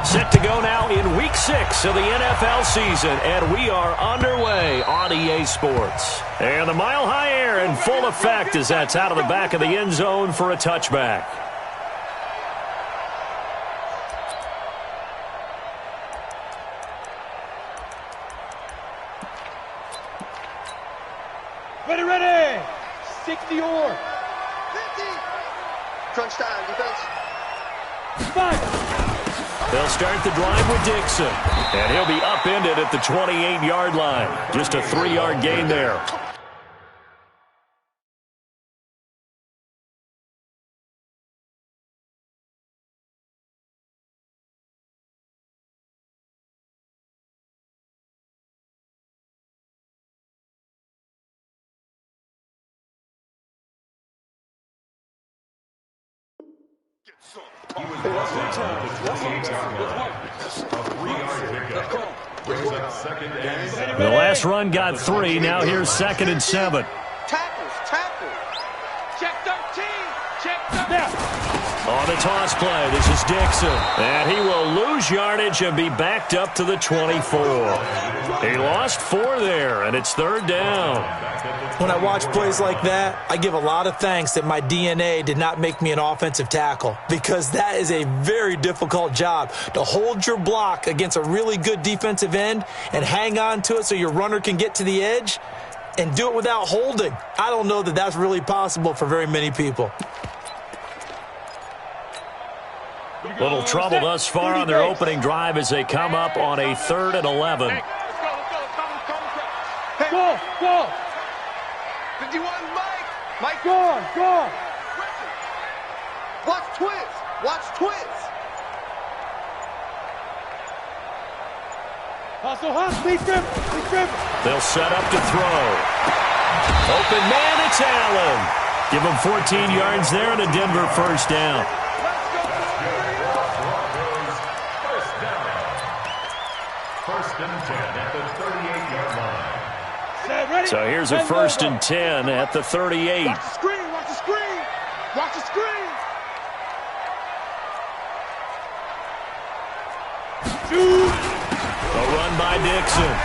Set to go now in Week 6 of the NFL season, and we are underway on EA Sports. And the Mile High Air in full effect as that's out of the back of the end zone for a touchback. Ready. 60 or 50. Crunch time, defense. 5. They'll start the drive with Dixon, and he'll be upended at the 28-yard line. Just a 3-yard gain there. The last run got 3. Now here's 2nd and 7. Tackle. Check 13. Check 13. On the toss play, this is Dixon. And he will lose yardage and be backed up to the 24. He lost 4 there, and it's 3rd down. When I watch plays like that, I give a lot of thanks that my DNA did not make me an offensive tackle, because that is a very difficult job, to hold your block against a really good defensive end and hang on to it so your runner can get to the edge and do it without holding. I don't know that that's really possible for very many people. Little trouble thus far on their opening drive as they come up on a 3rd and 11. Hey, go. 51, Mike. Go on. Watch twins. Hustle. Please dribble. They'll set up to throw. Open man, it's Allen. Give him 14 yards there and a Denver 1st down. So here's a 1st and 10 at the 38. Watch the screen. Shoot. A run by Dixon.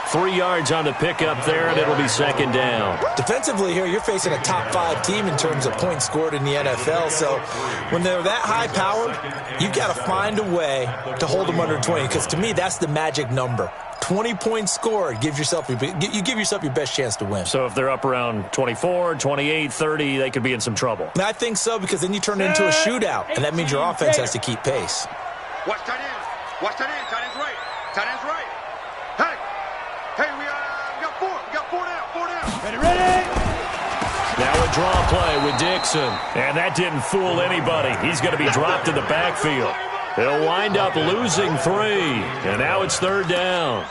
3 yards on the pickup there, and it'll be 2nd down. Defensively here, you're facing a top 5 team in terms of points scored in the NFL. So when they're that high powered, you got to find a way to hold them under 20, because to me, that's the magic number. 20 points scored, you give yourself your best chance to win. So if they're up around 24, 28, 30, they could be in some trouble. And I think so, because then you turn it into a shootout, and that means your offense has to keep pace. Watch tight ends. Tight ends right. Hey, we got 4. We got 4 down. Ready. Now a draw play with Dixon. And that didn't fool anybody. He's going to be dropped in the backfield. He'll wind up losing 3. And now it's 3rd down.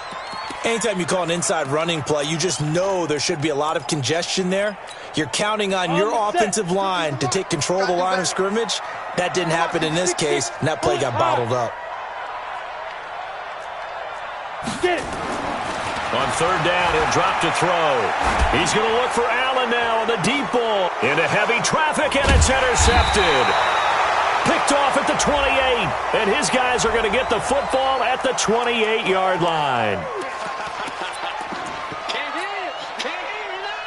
Anytime you call an inside running play, you just know there should be a lot of congestion there. You're counting on your offensive line to take control of the line of scrimmage. That didn't happen in this case, and that play got bottled up. Get it. On 3rd down, he'll drop to throw. He's going to look for Allen now on the deep ball. Into heavy traffic, and it's intercepted. Picked off at the 28, and his guys are going to get the football at the 28-yard line. Can't hear you now.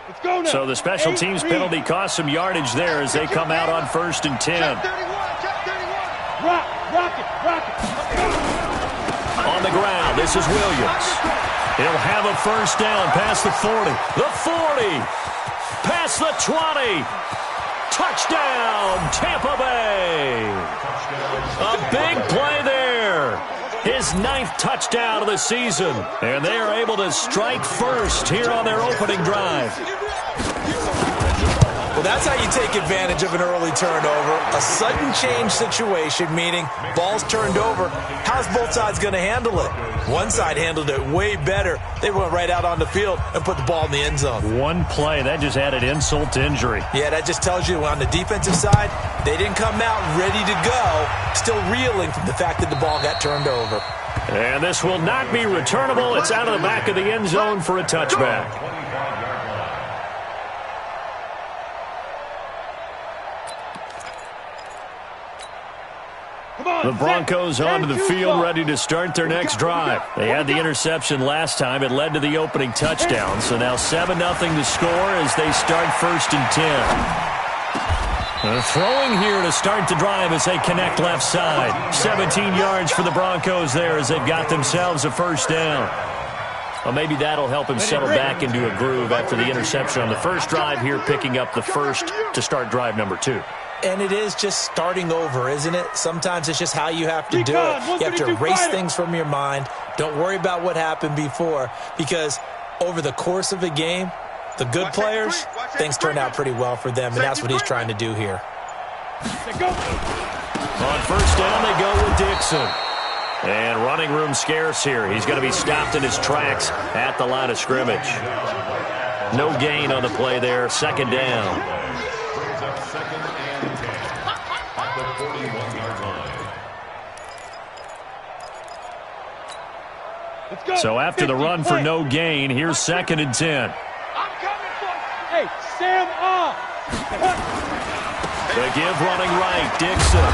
Let's go now. So the special teams penalty cost some yardage there as they come out on 1st and 10. Check 31. Rock it. On the ground, this is Williams. He'll have a 1st down past the 40. The 40. Past the 20. Touchdown, Tampa Bay. A big play there. His 9th touchdown of the season. And they are able to strike first here on their opening drive. Well, that's how you take advantage of an early turnover. A sudden change situation, meaning ball's turned over. How's both sides going to handle it? One side handled it way better. They went right out on the field and put the ball in the end zone. One play, that just added insult to injury. Yeah, that just tells you on the defensive side, they didn't come out ready to go, still reeling from the fact that the ball got turned over. And this will not be returnable. It's out of the back of the end zone for a touchback. The Broncos onto the field, ready to start their next drive. They had the interception last time. It led to the opening touchdown. So now 7-0 to score as they start 1st and 10. Throwing here to start the drive as they connect left side. 17 yards for the Broncos there as they've got themselves a first down. Well, maybe that'll help him settle back into a groove after the interception on the first drive here, picking up the first to start drive number 2. And it is just starting over, isn't it? Sometimes it's just how you have to do it. You have to erase things from your mind. Don't worry about what happened before, because over the course of a game, the good players, things turn out pretty well for them, and that's what he's trying to do here. On first down, they go with Dixon. And running room scarce here. He's going to be stopped in his tracks at the line of scrimmage. No gain on the play there. 2nd down. So after the run for no gain, here's 2nd and 10. I'm coming for you. Hey, Sam off. The give running right, Dixon.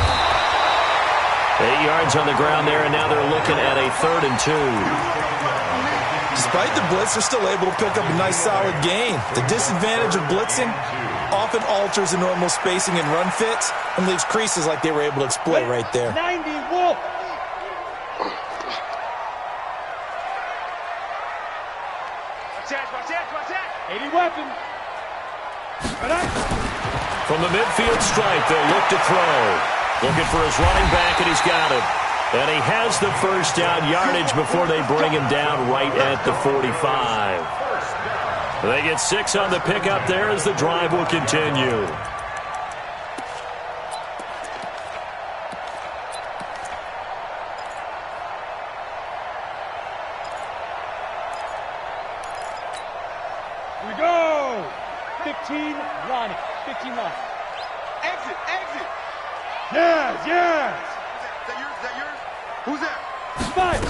8 yards on the ground there, and now they're looking at a 3rd and 2. Despite the blitz, they're still able to pick up a nice solid gain. The disadvantage of blitzing often alters the normal spacing and run fits and leaves creases like they were able to exploit right there. 90 Wolf. Watch that. 80 weapons. From the midfield stripe, they'll look to throw. Looking for his running back, and he's got him. And he has the first down yardage before they bring him down right at the 45. They get 6 on the pickup there as the drive will continue. Here we go. 15 Ronnie. 15 Ronnie. Exit. Yes. Is that yours? Who's that? Five.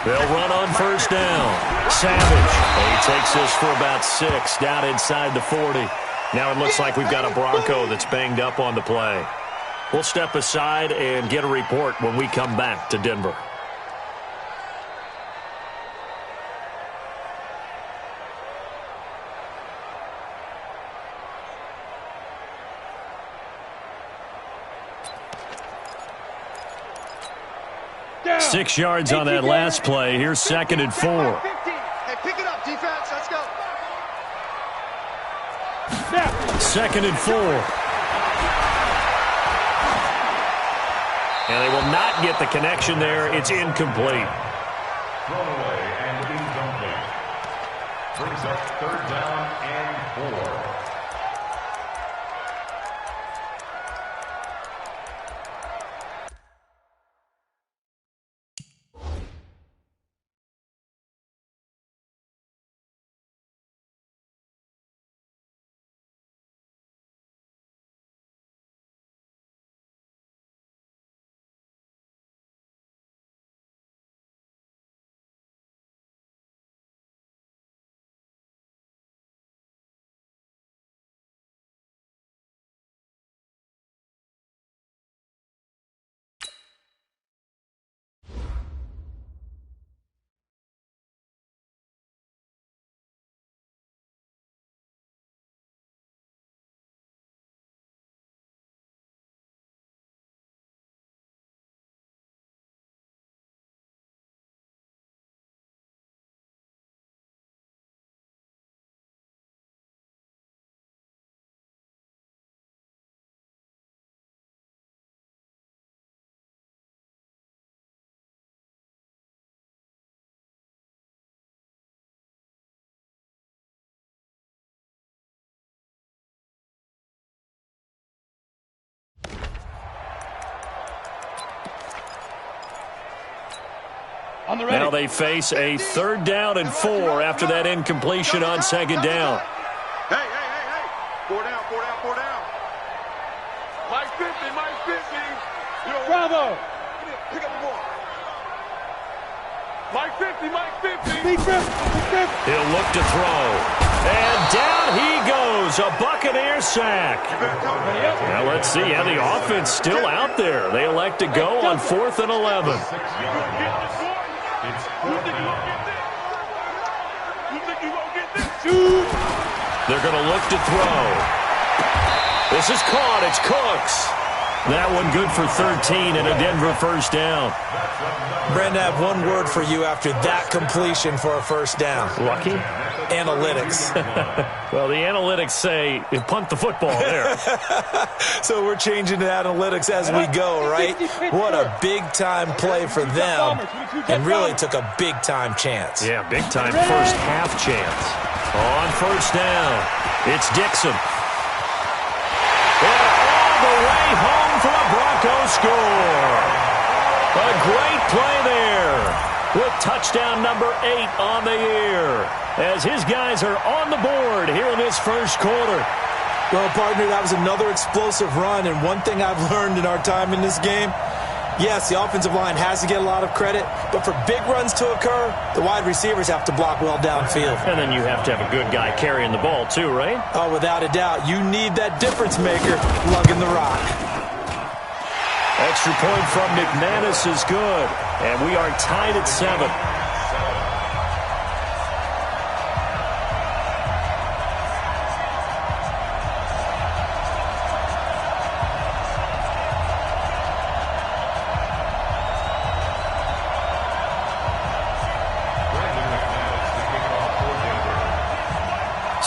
They'll run on first down. Savage. He takes this for about 6 down inside the 40. Now it looks like we've got a Bronco that's banged up on the play. We'll step aside and get a report when we come back to Denver. Down. 6 yards on that last play. Here's 2nd and 4. 50. Hey, pick it up, defense. Let's go. Snap. 2nd and 4. And they will not get the connection there. It's incomplete. Throwaway and incomplete. Brings up 3rd down and 4. Now they face a 3rd down and 4 after that incompletion on 2nd down. Hey. 4 down. Mike 50. Bravo. Pick up the ball. Mike 50. Big 50. He'll look to throw. And down he goes. A Buccaneer sack. Now let's see how the offense still out there. They elect to go on 4th and 11. They're going to look to throw. This is caught. It's Cooks. That one good for 13 and a Denver 1st down. Brandon, I have one word for you after that completion for a 1st down. Lucky? Analytics. Well, the analytics say you punt the football there. So we're changing to analytics as we go, right? What a big-time play for them, and really took a big-time chance. Yeah, big-time first half chance. On 1st down, it's Dixon. And all the way home for a Broncos score. A great play there with touchdown number 8 on the year as his guys are on the board here in this 1st quarter. Well, partner, that was another explosive run, and one thing I've learned in our time in this game, yes, the offensive line has to get a lot of credit, but for big runs to occur, the wide receivers have to block well downfield. And then you have to have a good guy carrying the ball too, right? Oh, without a doubt. You need that difference maker lugging the rock. Extra point from McManus is good, and we are tied at 7.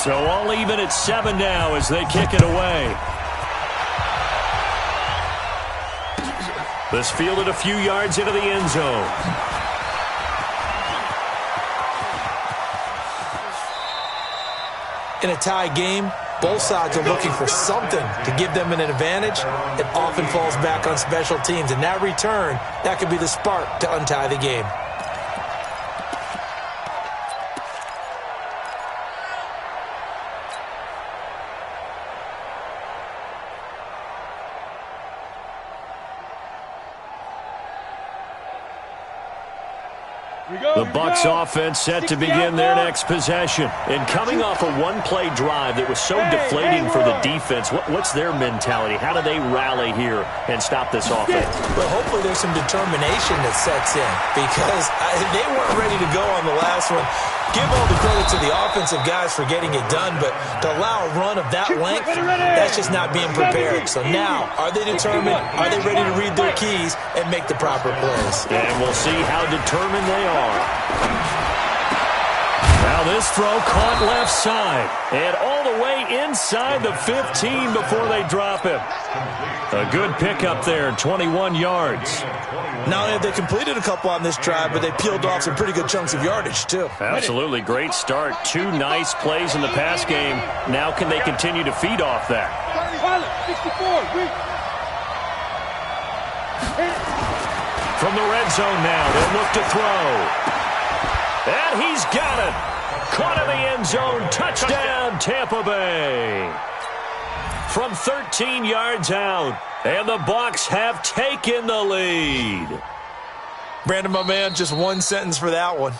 So all even at 7 now as they kick it away. This fielded a few yards into the end zone. In a tie game, both sides are looking for something to give them an advantage. It often falls back on special teams, and that return, that could be the spark to untie the game. The Bucs offense set to begin their next possession. And coming off a one-play drive that was so deflating for the defense, what's their mentality? How do they rally here and stop this offense? Well, hopefully there's some determination that sets in because they weren't ready to go on the last one. Give all the credit to the offensive guys for getting it done, but to allow a run of that length, that's just not being prepared. So now, are they determined? Are they ready to read their keys and make the proper plays? And we'll see how determined they are. Now this throw caught left side and all the way inside the 15 before they drop him. A good pickup there, 21 yards. Not only have they completed a couple on this drive, but they peeled off some pretty good chunks of yardage, too. Absolutely. Great start. 2 nice plays in the pass game. Now can they continue to feed off that? From the red zone now, they'll look to throw. And he's got it. Caught in the end zone. Touchdown, Tampa Bay. From 13 yards out. And the Bucs have taken the lead. Brandon, my man, just one sentence for that one.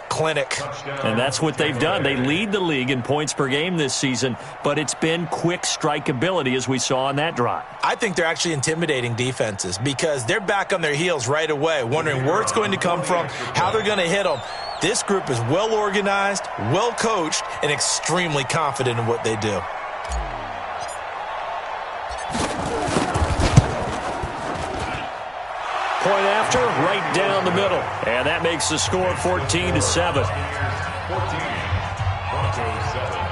Clinic. And that's what they've done. They lead the league in points per game this season, but it's been quick strikeability as we saw on that drive. I think they're actually intimidating defenses because they're back on their heels right away, wondering where it's going to come from, how they're going to hit them. This group is well organized, well coached, and extremely confident in what they do. Point after, right down the middle. And that makes the score 14-7. 14, Broncos 7.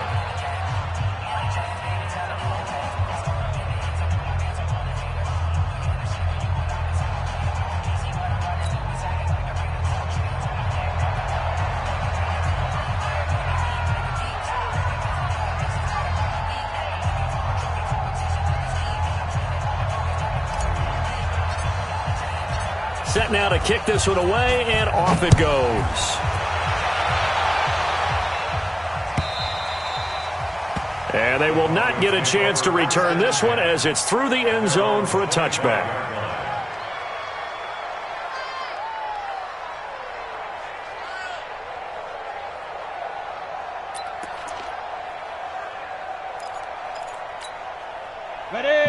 Set now to kick this one away, and off it goes. And they will not get a chance to return this one as it's through the end zone for a touchback.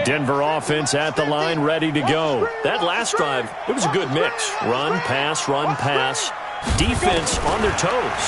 Denver offense at the line, ready to go. That last drive, it was a good mix. Run, pass. Defense on their toes.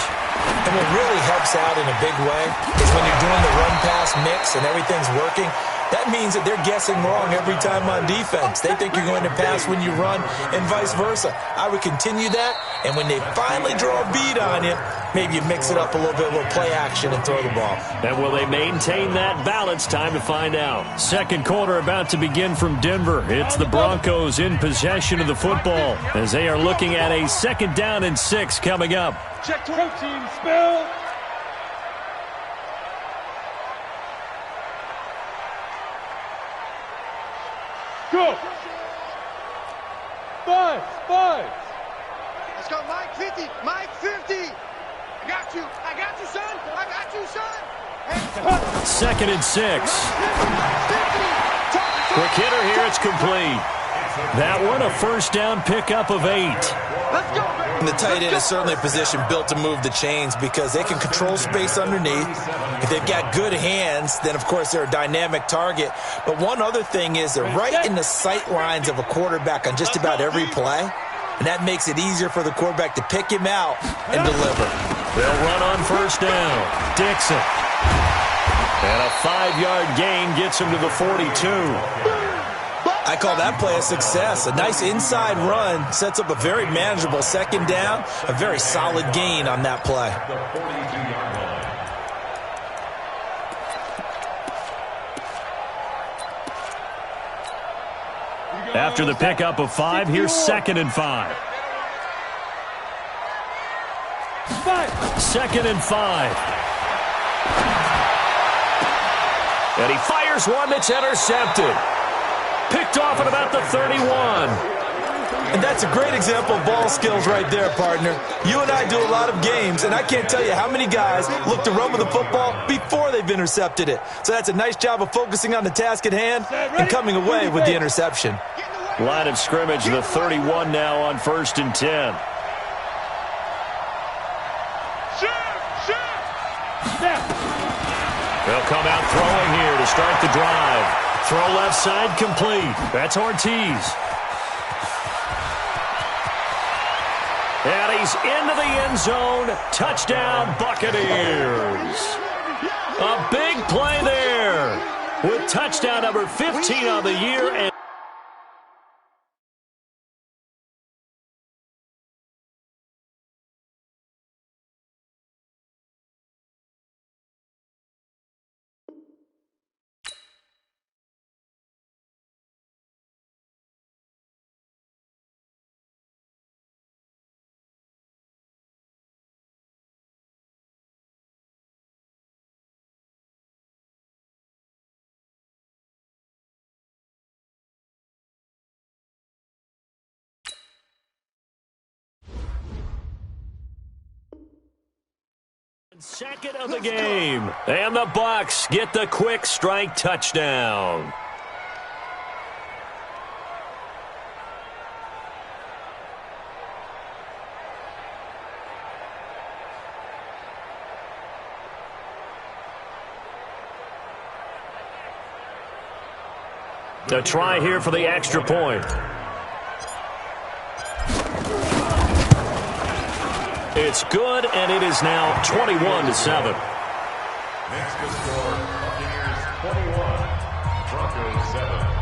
And what really helps out in a big way is when you're doing the run-pass mix and everything's working, that means that they're guessing wrong every time on defense. They think you're going to pass when you run and vice versa. I would continue that, and when they finally draw a beat on you, maybe you mix it up a little bit, a little play action and throw the ball. And will they maintain that balance? Time to find out. Second quarter about to begin from Denver. It's the Broncos in possession of the football as they are looking at a 2nd down and 6 coming up. Check protein spill. Go. Buzz. Let's go, Mike 50. Mike 50. I got you, son. I got you, son. Hey. 2nd and 6. Quick hitter here. It's complete. That one a first down pickup of 8. Let's go, baby. And the tight end is certainly a position built to move the chains because they can control space underneath. If they've got good hands, then, of course, they're a dynamic target. But one other thing is they're right in the sight lines of a quarterback on just about every play, and that makes it easier for the quarterback to pick him out and deliver. They'll run on first down. Dixon. And a 5-yard gain gets him to the 42. I call that play a success. A nice inside run sets up a very manageable 2nd down, a very solid gain on that play. After the pickup of 5, here's 2nd and 5. 2nd and 5. And he fires one that's intercepted. Picked off at about the 31. And that's a great example of ball skills right there, partner. You and I do a lot of games, and I can't tell you how many guys look to run with the football before they've intercepted it. So that's a nice job of focusing on the task at hand and coming away with the interception. Line of scrimmage, the 31 now on 1st and 10. They'll come out throwing here to start the drive. Throw left side complete. That's Ortiz. And he's into the end zone. Touchdown, Buccaneers. A big play there with touchdown number 15 on the year. And second of the game. And the Bucs get the quick strike touchdown. A try here for the extra point. It's good, and it is now 21-7. Next to score, Buccaneers 21, Broncos 7.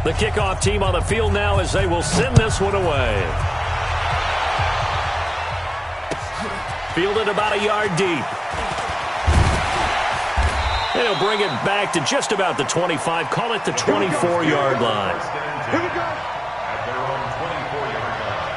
The kickoff team on the field now as they will send this one away. Fielded about a yard deep. And he'll bring it back to just about the 25. Call it the 24-yard line. Here we go. At their own 24-yard line.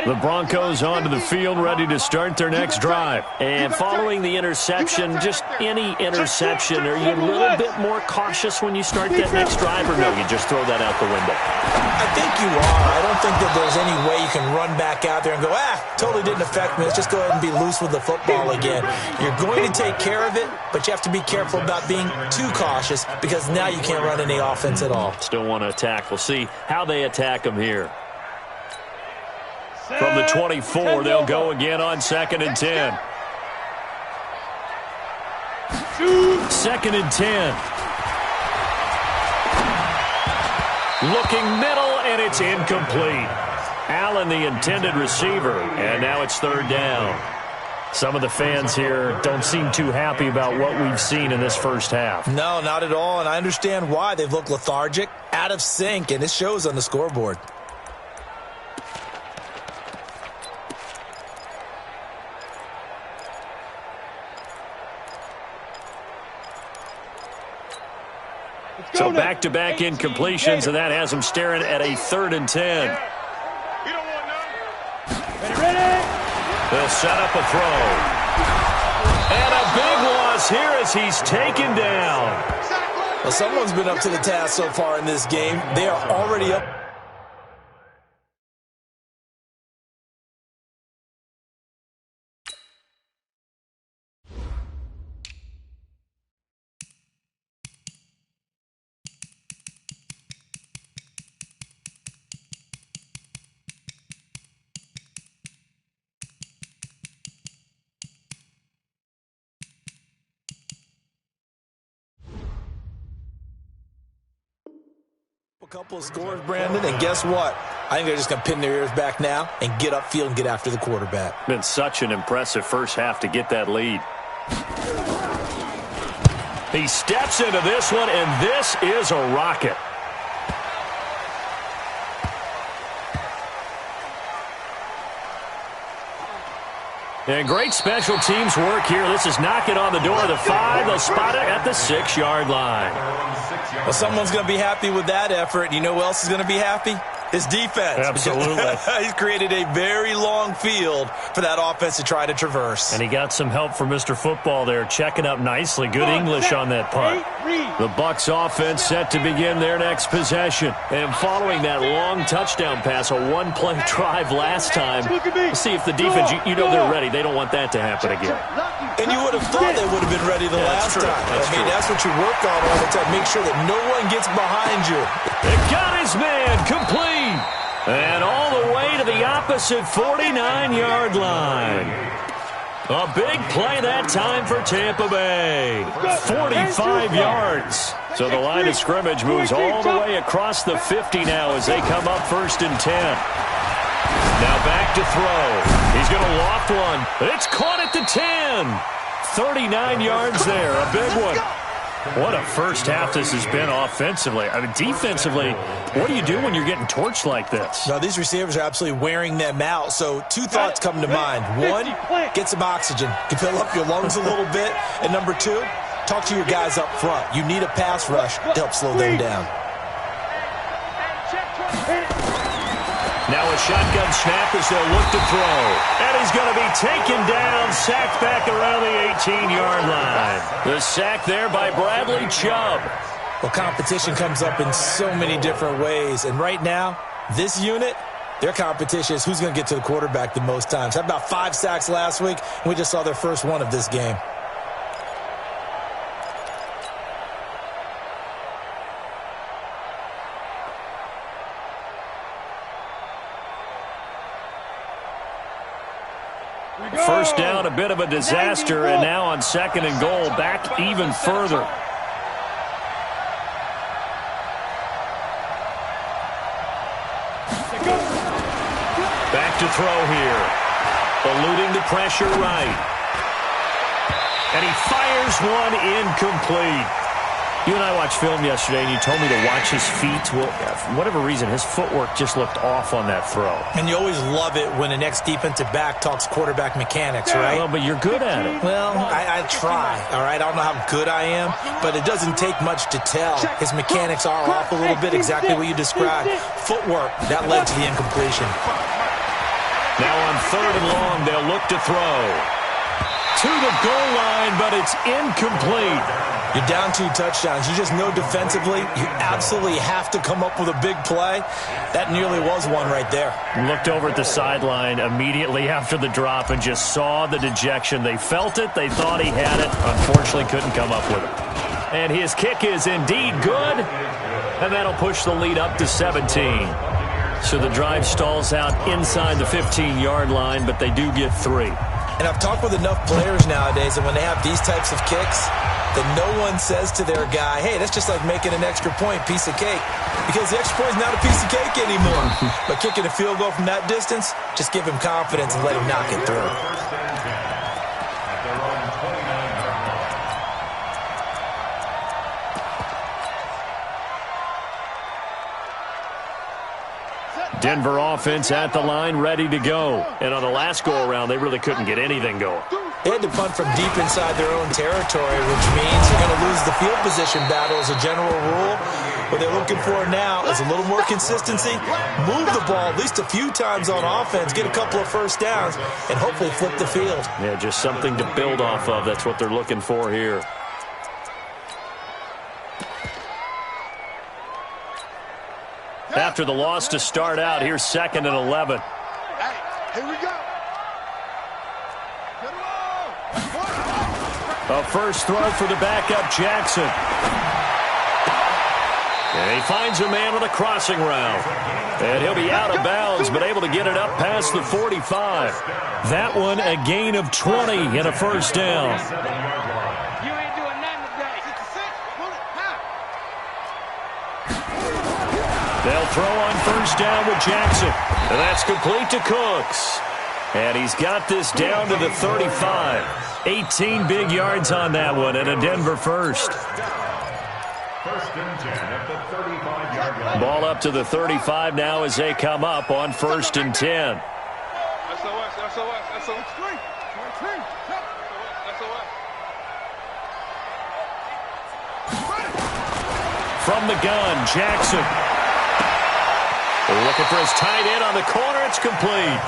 The Broncos onto the field, ready to start their next drive. And following the interception, just any interception, are you a little bit more cautious when you start that next drive, or no, you just throw that out the window? I think you are. I don't think that there's any way you can run back out there and go, totally didn't affect me. Let's just go ahead and be loose with the football again. You're going to take care of it, but you have to be careful about being too cautious because now you can't run any offense at all. Still want to attack. We'll see how they attack them here. From the 24, they'll go again on 2nd and 10. 2nd and 10. Looking middle, and it's incomplete. Allen, the intended receiver, and now it's 3rd down. Some of the fans here don't seem too happy about what we've seen in this first half. No, not at all, and I understand why. They've looked lethargic, out of sync, and it shows on the scoreboard. So back-to-back incompletions, and that has them staring at a 3rd and 10. You don't want none. Ready? They'll set up a throw. And a big loss here as he's taken down. Well, someone's been up to the task so far in this game. They are already up. Couple of scores, Brandon, and guess what? I think they're just going to pin their ears back now and get upfield and get after the quarterback. Been such an impressive first half to get that lead. He steps into this one, and this is a rocket. And great special teams work here. This is knocking on the door of the 5. They'll spot it at the 6-yard line. Well, someone's going to be happy with that effort. You know who else is going to be happy? His defense. Absolutely. He's created a very long field for that offense to try to traverse. And he got some help from Mr. Football there, checking up nicely. Good English on that punt. The Bucs offense set to begin their next possession. And following that long touchdown pass, a one-play drive last time, we'll see if the defense, you know they're ready. They don't want that to happen again. And you would have thought they would have been ready the last time. That's what you work on all the time. Make sure that no one gets behind you. It got his man complete. And all the way to the opposite 49-yard line. A big play that time for Tampa Bay. 45 yards. So the line of scrimmage moves all the way across the 50 now as they come up 1st and 10. Now back to throw. He's going to loft one. It's caught at the 10. 39 yards there. A big one. What a first half this has been offensively. I mean, defensively, what do you do when you're getting torched like this? Now, these receivers are absolutely wearing them out. So 2 thoughts come to mind. 1, get some oxygen. You can fill up your lungs a little bit. And number 2, talk to your guys up front. You need a pass rush to help slow them down. Now a shotgun snap as they'll look to throw. And he's going to be taken down, sacked back around the 18-yard line. The sack there by Bradley Chubb. Well, competition comes up in so many different ways. And right now, this unit, their competition is who's going to get to the quarterback the most times. Had about 5 sacks last week, and we just saw their first one of this game. First down, a bit of a disaster, and now on 2nd and goal, back even further. Back to throw here. Eluding the pressure right. And he fires one incomplete. You and I watched film yesterday, and you told me to watch his feet. Well, for whatever reason, his footwork just looked off on that throw. And you always love it when the next defensive back talks quarterback mechanics, right? Well, but you're good at it. Well, I try, all right? I don't know how good I am, but it doesn't take much to tell. His mechanics are off a little bit, exactly what you described. Footwork, that led to the incompletion. Now on 3rd and long, they'll look to throw. To the goal line, but it's incomplete. You're down 2 touchdowns. You just know defensively you absolutely have to come up with a big play. That nearly was one right there. Looked over at the sideline immediately after the drop and just saw the dejection. They felt it. They thought he had it. Unfortunately, couldn't come up with it. And his kick is indeed good. And that'll push the lead up to 17. So the drive stalls out inside the 15-yard line, but they do get 3. And I've talked with enough players nowadays that when they have these types of kicks, that no one says to their guy, hey, that's just like making an extra point, piece of cake. Because the extra point is not a piece of cake anymore. But kicking a field goal from that distance, just give him confidence and let him knock it through. Denver offense at the line, ready to go. And on the last go-around, they really couldn't get anything going. They had to punt from deep inside their own territory, which means they're going to lose the field position battle as a general rule. What they're looking for now is a little more consistency, move the ball at least a few times on offense, get a couple of first downs, and hopefully flip the field. Yeah, just something to build off of. That's what they're looking for here. After the loss to start out, here's 2nd and 11. Hey, here we go. A first throw for the backup, Jackson. And he finds a man on a crossing route. And he'll be out of bounds, but able to get it up past the 45. That one a gain of 20 and a first down. You ain't doing nothing today. They'll throw on first down with Jackson. And that's complete to Cooks. And he's got this down to the 35. 18 big yards on that one and a Denver first. 1st and 10 at the 35-yard line. Ball up to the 35 now as they come up on 1st and 10. From the gun, Jackson. Looking for his tight end on the corner. It's complete.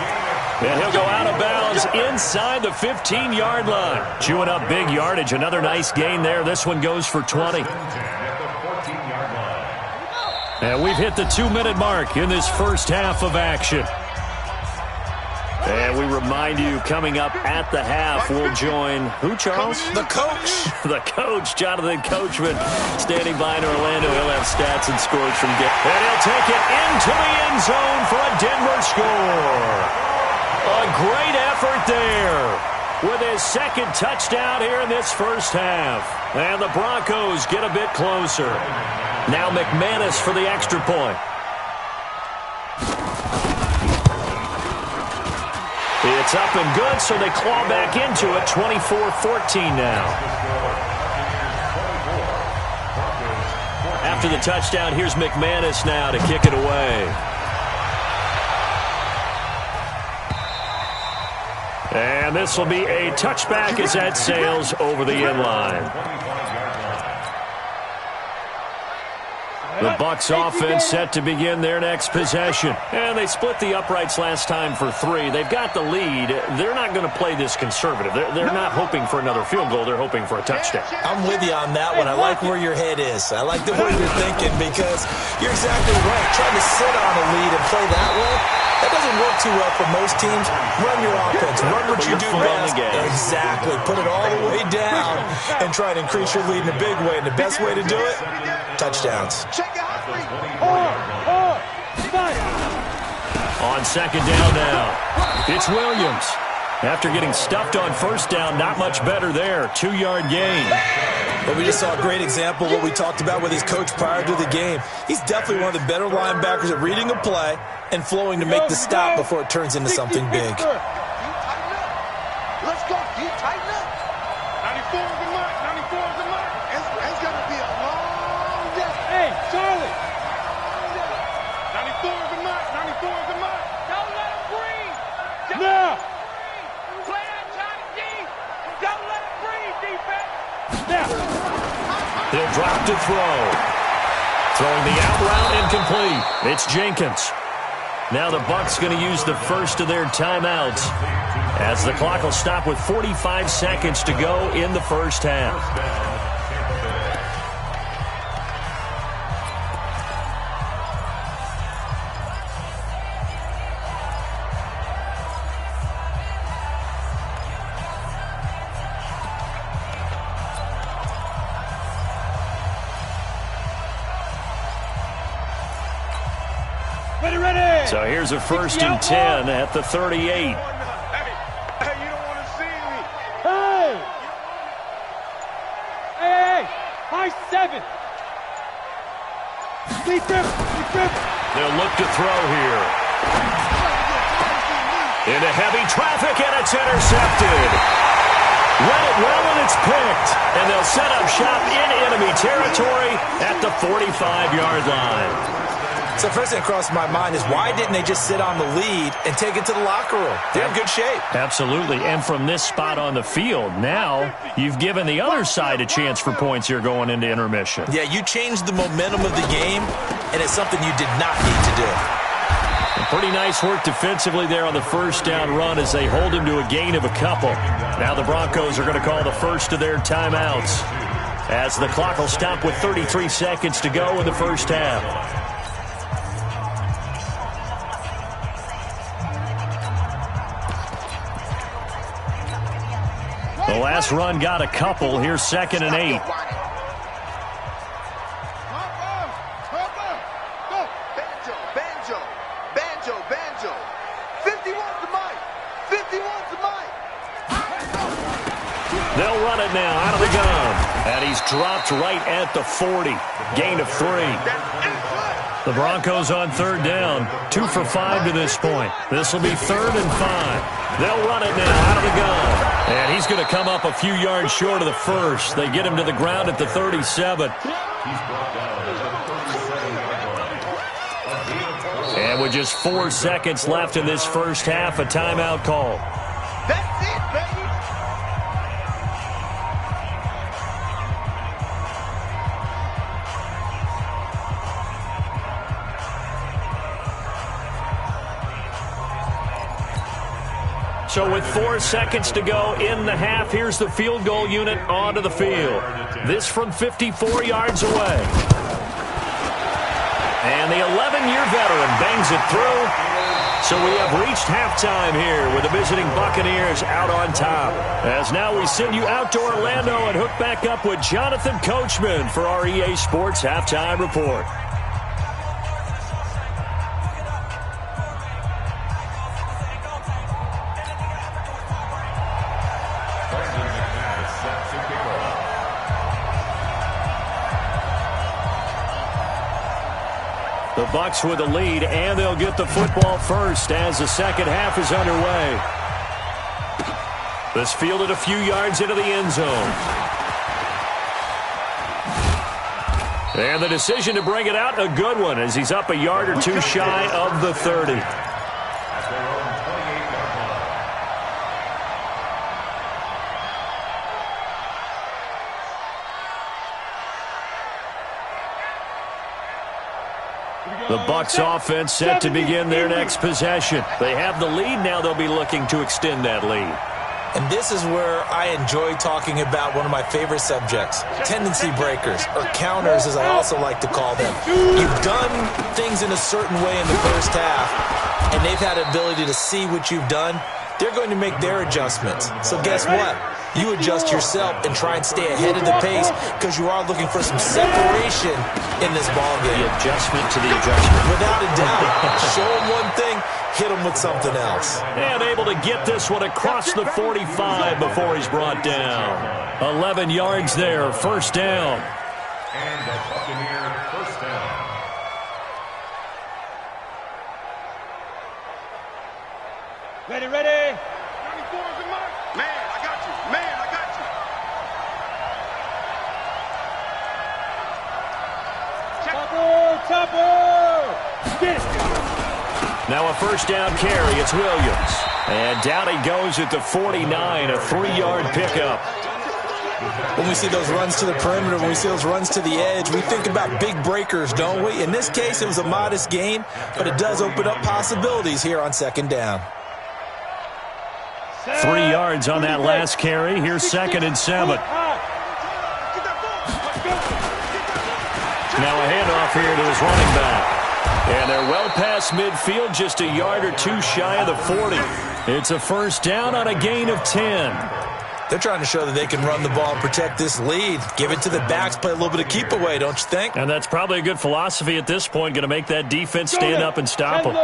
And he'll go out of bounds inside the 15-yard line. Chewing up big yardage. Another nice gain there. This one goes for 20. And we've hit the 2-minute mark in this first half of action. And we remind you, coming up at the half, we'll join who, Charles? The coach. The coach, Jonathan Coachman, standing by in Orlando. He'll have stats and scores from game. And he'll take it into the end zone for a Denver score. A great effort there with his 2nd touchdown here in this first half. And the Broncos get a bit closer. Now McManus for the extra point. It's up and good, so they claw back into it. 24-14 now. After the touchdown, here's McManus now to kick it away. And this will be a touchback as that sails over the end line. The Bucs offense set to begin their next possession. And they split the uprights last time for 3. They've got the lead. They're not going to play this conservative. They're not hoping for another field goal. They're hoping for a touchdown. I'm with you on that one. I like where your head is. I like the way you're thinking because you're exactly right. Trying to sit on a lead and play that way, that doesn't work too well for most teams. Run your offense. Run what you do best. Exactly. Put it all the way down and try to increase your lead in a big way. And the best way to do it, touchdowns. On 2nd down now, it's Williams. After getting stuffed on first down, not much better there. 2-yard gain. But we just saw a great example of what we talked about with his coach prior to the game. He's definitely one of the better linebackers at reading a play and flowing to make the stop before it turns into something big. Let's go. You tighten up. 94 is the mark. 94 is the mark. It's going to be a long Drop to throw. Throwing the out route incomplete. It's Jenkins. Now the Bucs going to use the first of their timeouts as the clock will stop with 45 seconds to go in the first half. So here's a 1st and 10 at the 38. Hey, you don't want to see me. Hey! Hey! High 7! Lead them! They'll look to throw here. Into heavy traffic, and it's intercepted. Read it well, and it's picked. And they'll set up shop in enemy territory at the 45-yard line. So first thing that crossed my mind is why didn't they just sit on the lead and take it to the locker room? They're in good shape. Absolutely. And from this spot on the field, now you've given the other side a chance for points here going into intermission. Yeah, you changed the momentum of the game, and it's something you did not need to do. Pretty nice work defensively there on the first down run as they hold him to a gain of a couple. Now the Broncos are going to call the first of their timeouts as the clock will stop with 33 seconds to go in the first half. The last run got a couple. Here's 2nd and 8. Banjo. 51's the mic. 51's the mic. They'll run it now out of the gun. And he's dropped right at the 40. Gain of 3. The Broncos on 3rd down. 2 for 5 to this point. This will be 3rd and 5. They'll run it now out of the gun. And he's going to come up a few yards short of the first. They get him to the ground at the 37. And with just 4 seconds left in this first half, a timeout call. That's it, baby. So with 4 seconds to go in the half, here's the field goal unit onto the field. This from 54 yards away. And the 11-year veteran bangs it through. So we have reached halftime here with the visiting Buccaneers out on top. As now we send you out to Orlando and hook back up with Jonathan Coachman for our EA Sports Halftime Report. The Bucs with the lead, and they'll get the football first as the second half is underway. This fielded a few yards into the end zone. And the decision to bring it out, a good one, as he's up a yard or two shy of the 30. The Bucs offense set to begin their next possession. They have the lead. Now they'll be looking to extend that lead. And this is where I enjoy talking about one of my favorite subjects, tendency breakers, or counters as I also like to call them. You've done things in a certain way in the first half, and they've had the ability to see what you've done. They're going to make their adjustments. So guess what? You adjust yourself and try and stay ahead of the pace because you are looking for some separation in this ballgame. The adjustment to the adjustment. Without a doubt. Show them one thing, hit them with something else. And able to get this one across the 45 before he's brought down. 11 yards there, first down. And the Buccaneer first down. Ready. 94's the mic. Man, I got you. Chopper! Get it! Now a first down carry. It's Williams. And down he goes at the 49, a 3-yard pickup. When we see those runs to the perimeter, when we see those runs to the edge, we think about big breakers, don't we? In this case, it was a modest gain, but it does open up possibilities here on second down. 3 yards on that last carry. Here's 2nd and 7. Now a handoff here to his running back. And they're well past midfield, just a yard or two shy of the 40. It's a first down on a gain of 10. They're trying to show that they can run the ball and protect this lead. Give it to the backs, play a little bit of keep away, don't you think? And that's probably a good philosophy at this point, going to make that defense stand up and stop them.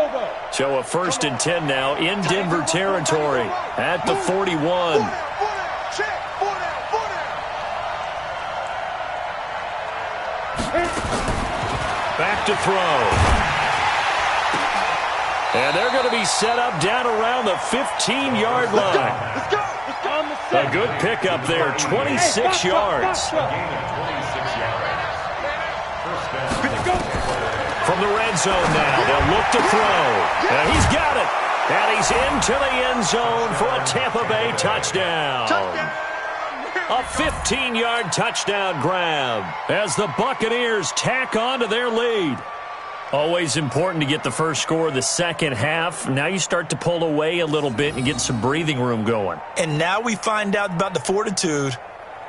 So a 1st and 10 now in Denver territory at the 41. Back to throw. And they're going to be set up down around the 15-yard line. A good pickup there, 26 yards. From the red zone now, they'll look to throw. And he's got it. And he's into the end zone for a Tampa Bay touchdown. A 15-yard touchdown grab as the Buccaneers tack on to their lead. Always important to get the first score of the second half. Now you start to pull away a little bit and get some breathing room going. And now we find out about the fortitude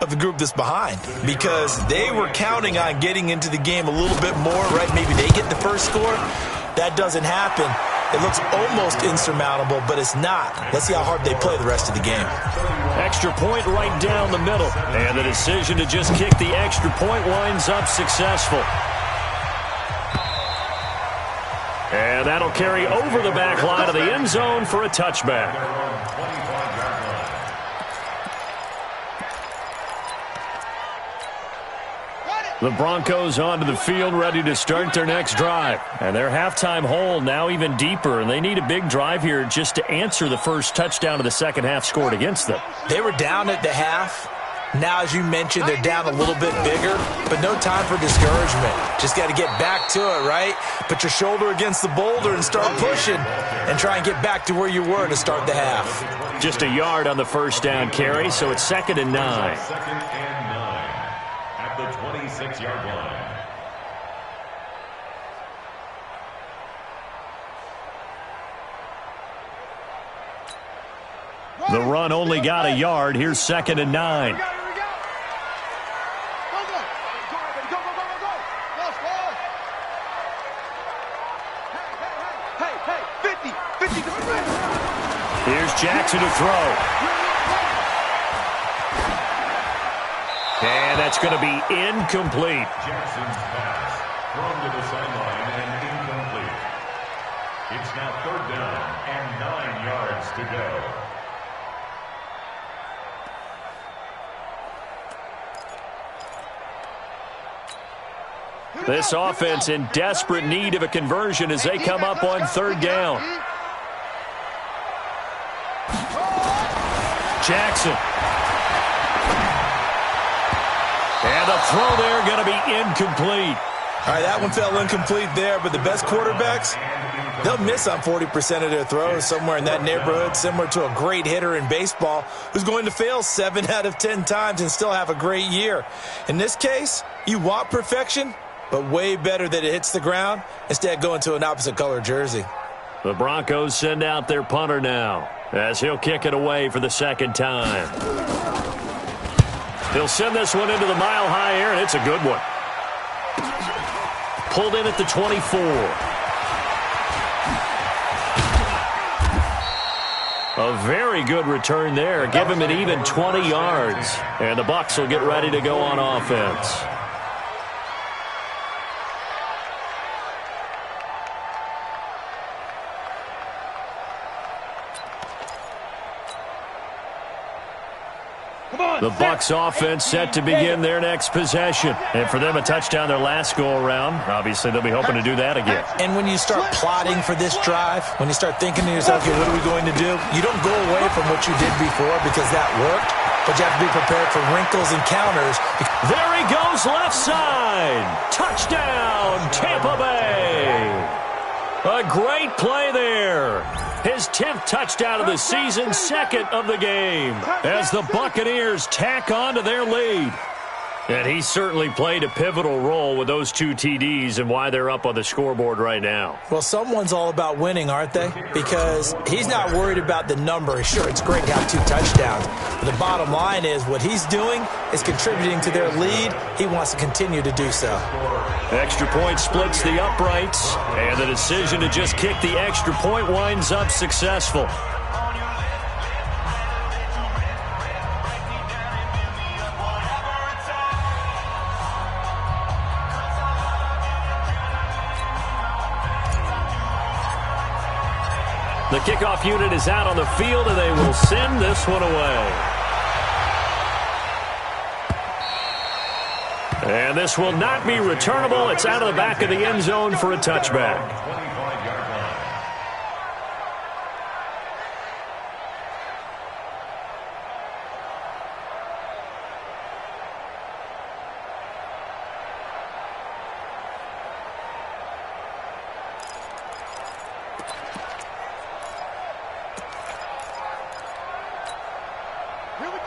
of the group that's behind, because they were counting on getting into the game a little bit more, right? Maybe they get the first score. That doesn't happen. It looks almost insurmountable, but it's not. Let's see how hard they play the rest of the game. Extra point right down the middle. And the decision to just kick the extra point winds up successful. And that'll carry over the back line of the end zone for a touchback. The Broncos onto the field, ready to start their next drive. And their halftime hole now even deeper, and they need a big drive here just to answer the first touchdown of the second half scored against them. They were down at the half. Now, as you mentioned, they're down a little bit bigger, but no time for discouragement. Just got to get back to it, right? Put your shoulder against the boulder and start pushing and try and get back to where you were to start the half. Just a yard on the first down carry, so it's 2nd and 9. 2nd and 9 at the 26-yard line. The run only got a yard. Here's 2nd and 9. Here's Jackson to throw. And that's going to be incomplete. Jackson's pass thrown to the sideline and incomplete. It's now 3rd down and 9 yards to go. This offense in desperate need of a conversion as they come up on 3rd down. Jackson. And the throw there going to be incomplete. All right, that one fell incomplete there, but the best quarterbacks, they'll miss on 40% of their throws, somewhere in that neighborhood, similar to a great hitter in baseball who's going to fail 7 out of 10 times and still have a great year. In this case, you want perfection, but way better that it hits the ground instead of going to an opposite color jersey. The Broncos send out their punter now as he'll kick it away for the 2nd time. He'll send this one into the mile-high air, and it's a good one. Pulled in at the 24. A very good return there. Give him an even 20 yards. And the Bucs will get ready to go on offense. The Bucs offense set to begin their next possession. And for them, a touchdown their last go-around. Obviously, they'll be hoping to do that again. And when you start plotting for this drive, when you start thinking to yourself, okay, what are we going to do? You don't go away from what you did before because that worked, but you have to be prepared for wrinkles and counters. There he goes, left side. Touchdown, Tampa Bay. A great play there. His 10th touchdown of the season, second of the game, as the Buccaneers tack on to their lead. And he certainly played a pivotal role with those 2 TDs and why they're up on the scoreboard right now. Well, someone's all about winning, aren't they? Because he's not worried about the number. Sure, it's great to have 2 touchdowns. But the bottom line is what he's doing is contributing to their lead. He wants to continue to do so. Extra point splits the uprights, and the decision to just kick the extra point winds up successful. The kickoff unit is out on the field, and they will send this one away. And this will not be returnable. It's out of the back of the end zone for a touchback.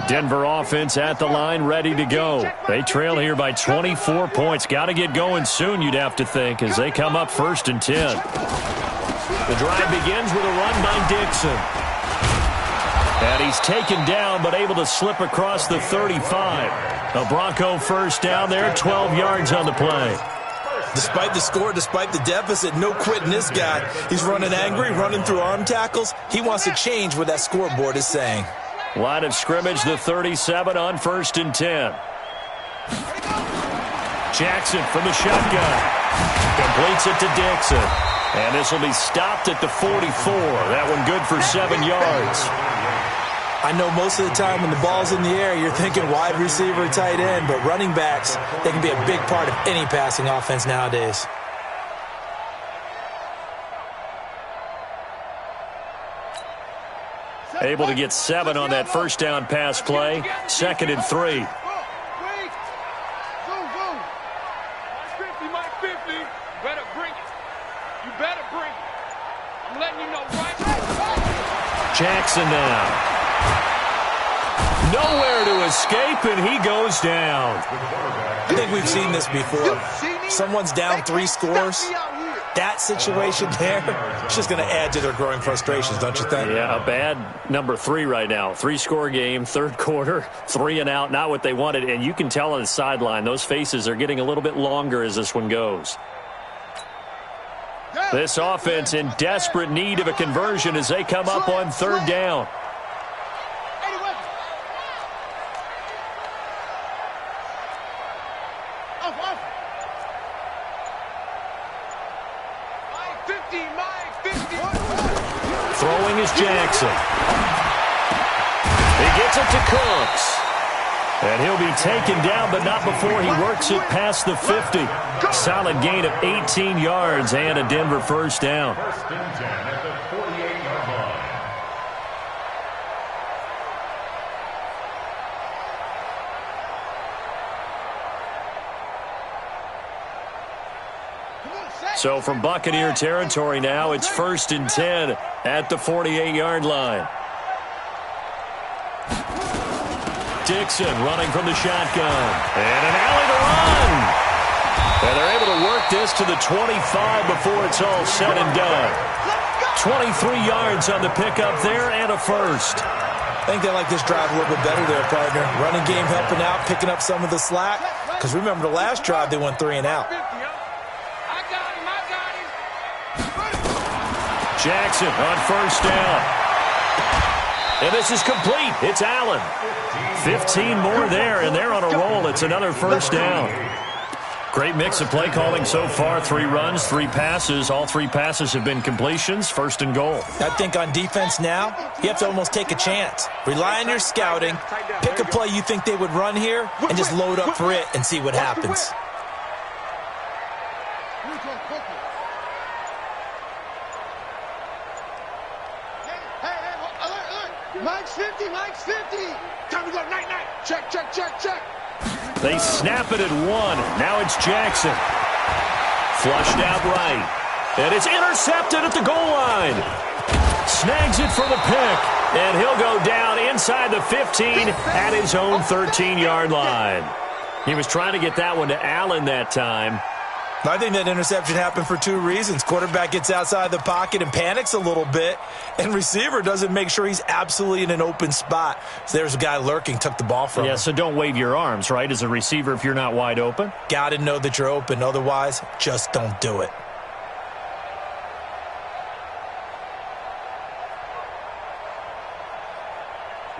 Denver offense at the line, ready to go. They trail here by 24 points. Got to get going soon, you'd have to think, as they come up 1st and 10. The drive begins with a run by Dixon. And he's taken down, but able to slip across the 35. A Bronco first down there, 12 yards on the play. Despite the score, despite the deficit, no quitting this guy. He's running angry, running through arm tackles. He wants to change what that scoreboard is saying. Line of scrimmage, the 37 on 1st and 10. Jackson from the shotgun. Completes it to Dixon. And this will be stopped at the 44. That one good for 7 yards. I know most of the time when the ball's in the air, you're thinking wide receiver, tight end, but running backs, they can be a big part of any passing offense nowadays. Able to get 7 on that first down pass play. 2nd and 3. Mike 50. Better bring it. You better bring it. I'm letting you know right now. Jackson now. Nowhere to escape, and he goes down. I think we've seen this before. Someone's down 3 scores. That situation there, it's just going to add to their growing frustrations, don't you think? Yeah, a bad number 3 right now. 3-score game, 3rd quarter, 3 and out, not what they wanted. And you can tell on the sideline, those faces are getting a little bit longer as this one goes. This offense in desperate need of a conversion as they come up on 3rd down. Throwing is Jackson. He gets it to Cooks. And he'll be taken down, but not before he works it past the 50. Solid gain of 18 yards and a Denver first down. 1st and 10 at the 48-yard line. So from Buccaneer territory now, it's 1st and 10 at the 48-yard line. Dixon running from the shotgun. And an alley to run. And they're able to work this to the 25 before it's all said and done. 23 yards on the pickup there and a first. I think they like this drive a little bit better there, partner. Running game helping out, picking up some of the slack. Because remember the last drive, they went 3 and out. Jackson on first down. And this is complete. It's Allen. 15 more there, and they're on a roll. It's another first down. Great mix of play calling so far. 3 runs, 3 passes. All 3 passes have been completions. 1st and goal. I think on defense now, you have to almost take a chance. Rely on your scouting. Pick a play you think they would run here, and just load up for it and see what happens. Mike's 50, Mike's 50. Time to go, night. Check. They snap it at 1. Now it's Jackson. Flushed out right. And it's intercepted at the goal line. Snags it for the pick. And he'll go down inside the 15 at his own 13-yard line. He was trying to get that one to Allen that time. I think that interception happened for two reasons. Quarterback gets outside the pocket and panics a little bit, and receiver doesn't make sure he's absolutely in an open spot. So there's a guy lurking, took the ball from him. Yeah, so don't wave your arms, right, as a receiver if you're not wide open? Got to know that you're open. Otherwise, just don't do it.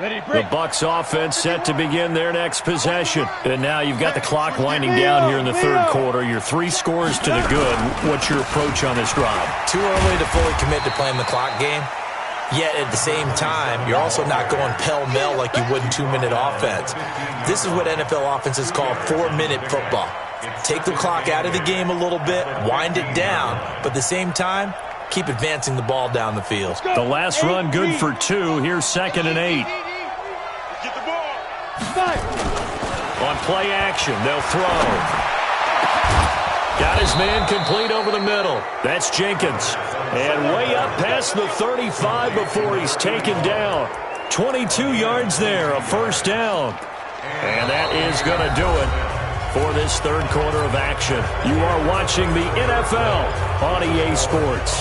The Bucs offense set to begin their next possession. And now you've got the clock winding down here in the third quarter. You're 3 scores to the good. What's your approach on this drive? Too early to fully commit to playing the clock game. Yet at the same time, you're also not going pell-mell like you would in 2-minute offense. This is what NFL offenses call 4-minute football. Take the clock out of the game a little bit, wind it down, but at the same time, keep advancing the ball down the field. The last run good for 2. Here's 2nd and 8. Get the ball. On play action, they'll throw. Got his man complete over the middle. That's Jenkins. And way up past the 35 before he's taken down. 22 yards there, a first down. And that is going to do it for this third quarter of action. You are watching the NFL on EA Sports.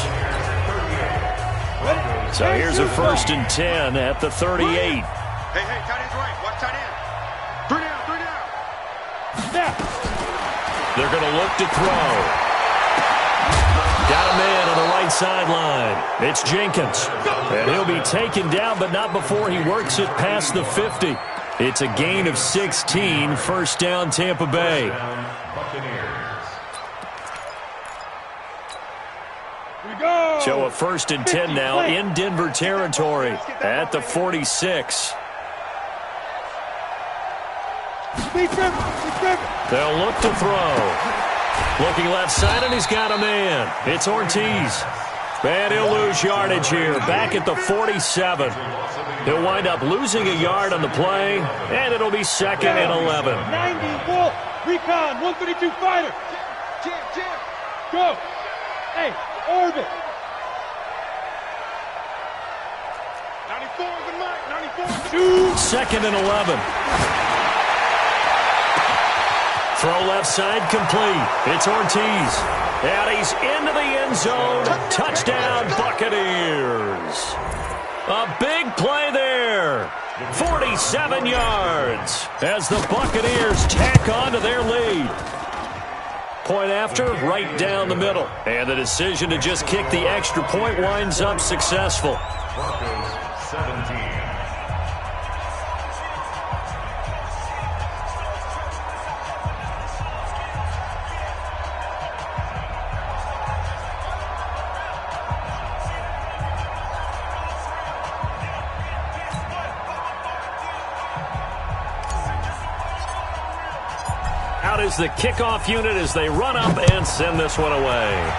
So here's a 1st and 10 at the 38. Hey, tight end's right. Watch tight end. 3 down. They're going to look to throw. Got a man on the right sideline. It's Jenkins. And he'll be taken down, but not before he works it past the 50. It's a gain of 16, first down Tampa Bay. So a 1st and 10 now in Denver territory at the 46. They'll look to throw. Looking left side, and he's got a man. It's Ortiz. And he'll lose yardage here, back at the 47. He'll wind up losing a yard on the play, and it'll be 2nd and 11. 90 Wolf, recon, 132 fighter. Jim. Go. Hey, orbit. 94 is the mic. 94. 2nd and 11. Throw left side complete. It's Ortiz. And he's into the end zone. Touchdown, Buccaneers. A big play there. 47 yards as the Buccaneers tack on to their lead. Point after, right down the middle. And the decision to just kick the extra point winds up successful. Broncos 17. Out is the kickoff unit as they run up and send this one away.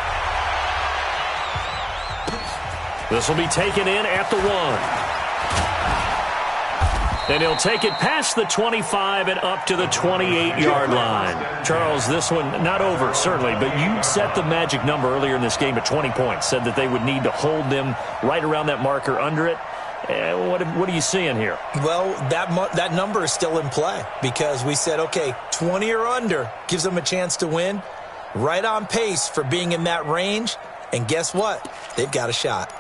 This will be taken in at the 1. And he'll take it past the 25 and up to the 28-yard line. Charles, this one not over, certainly, but you set the magic number earlier in this game at 20 points, said that they would need to hold them right around that marker under it. What are you seeing here? Well, that number is still in play because we said, okay, 20 or under gives them a chance to win. Right on pace for being in that range. And guess what? They've got a shot.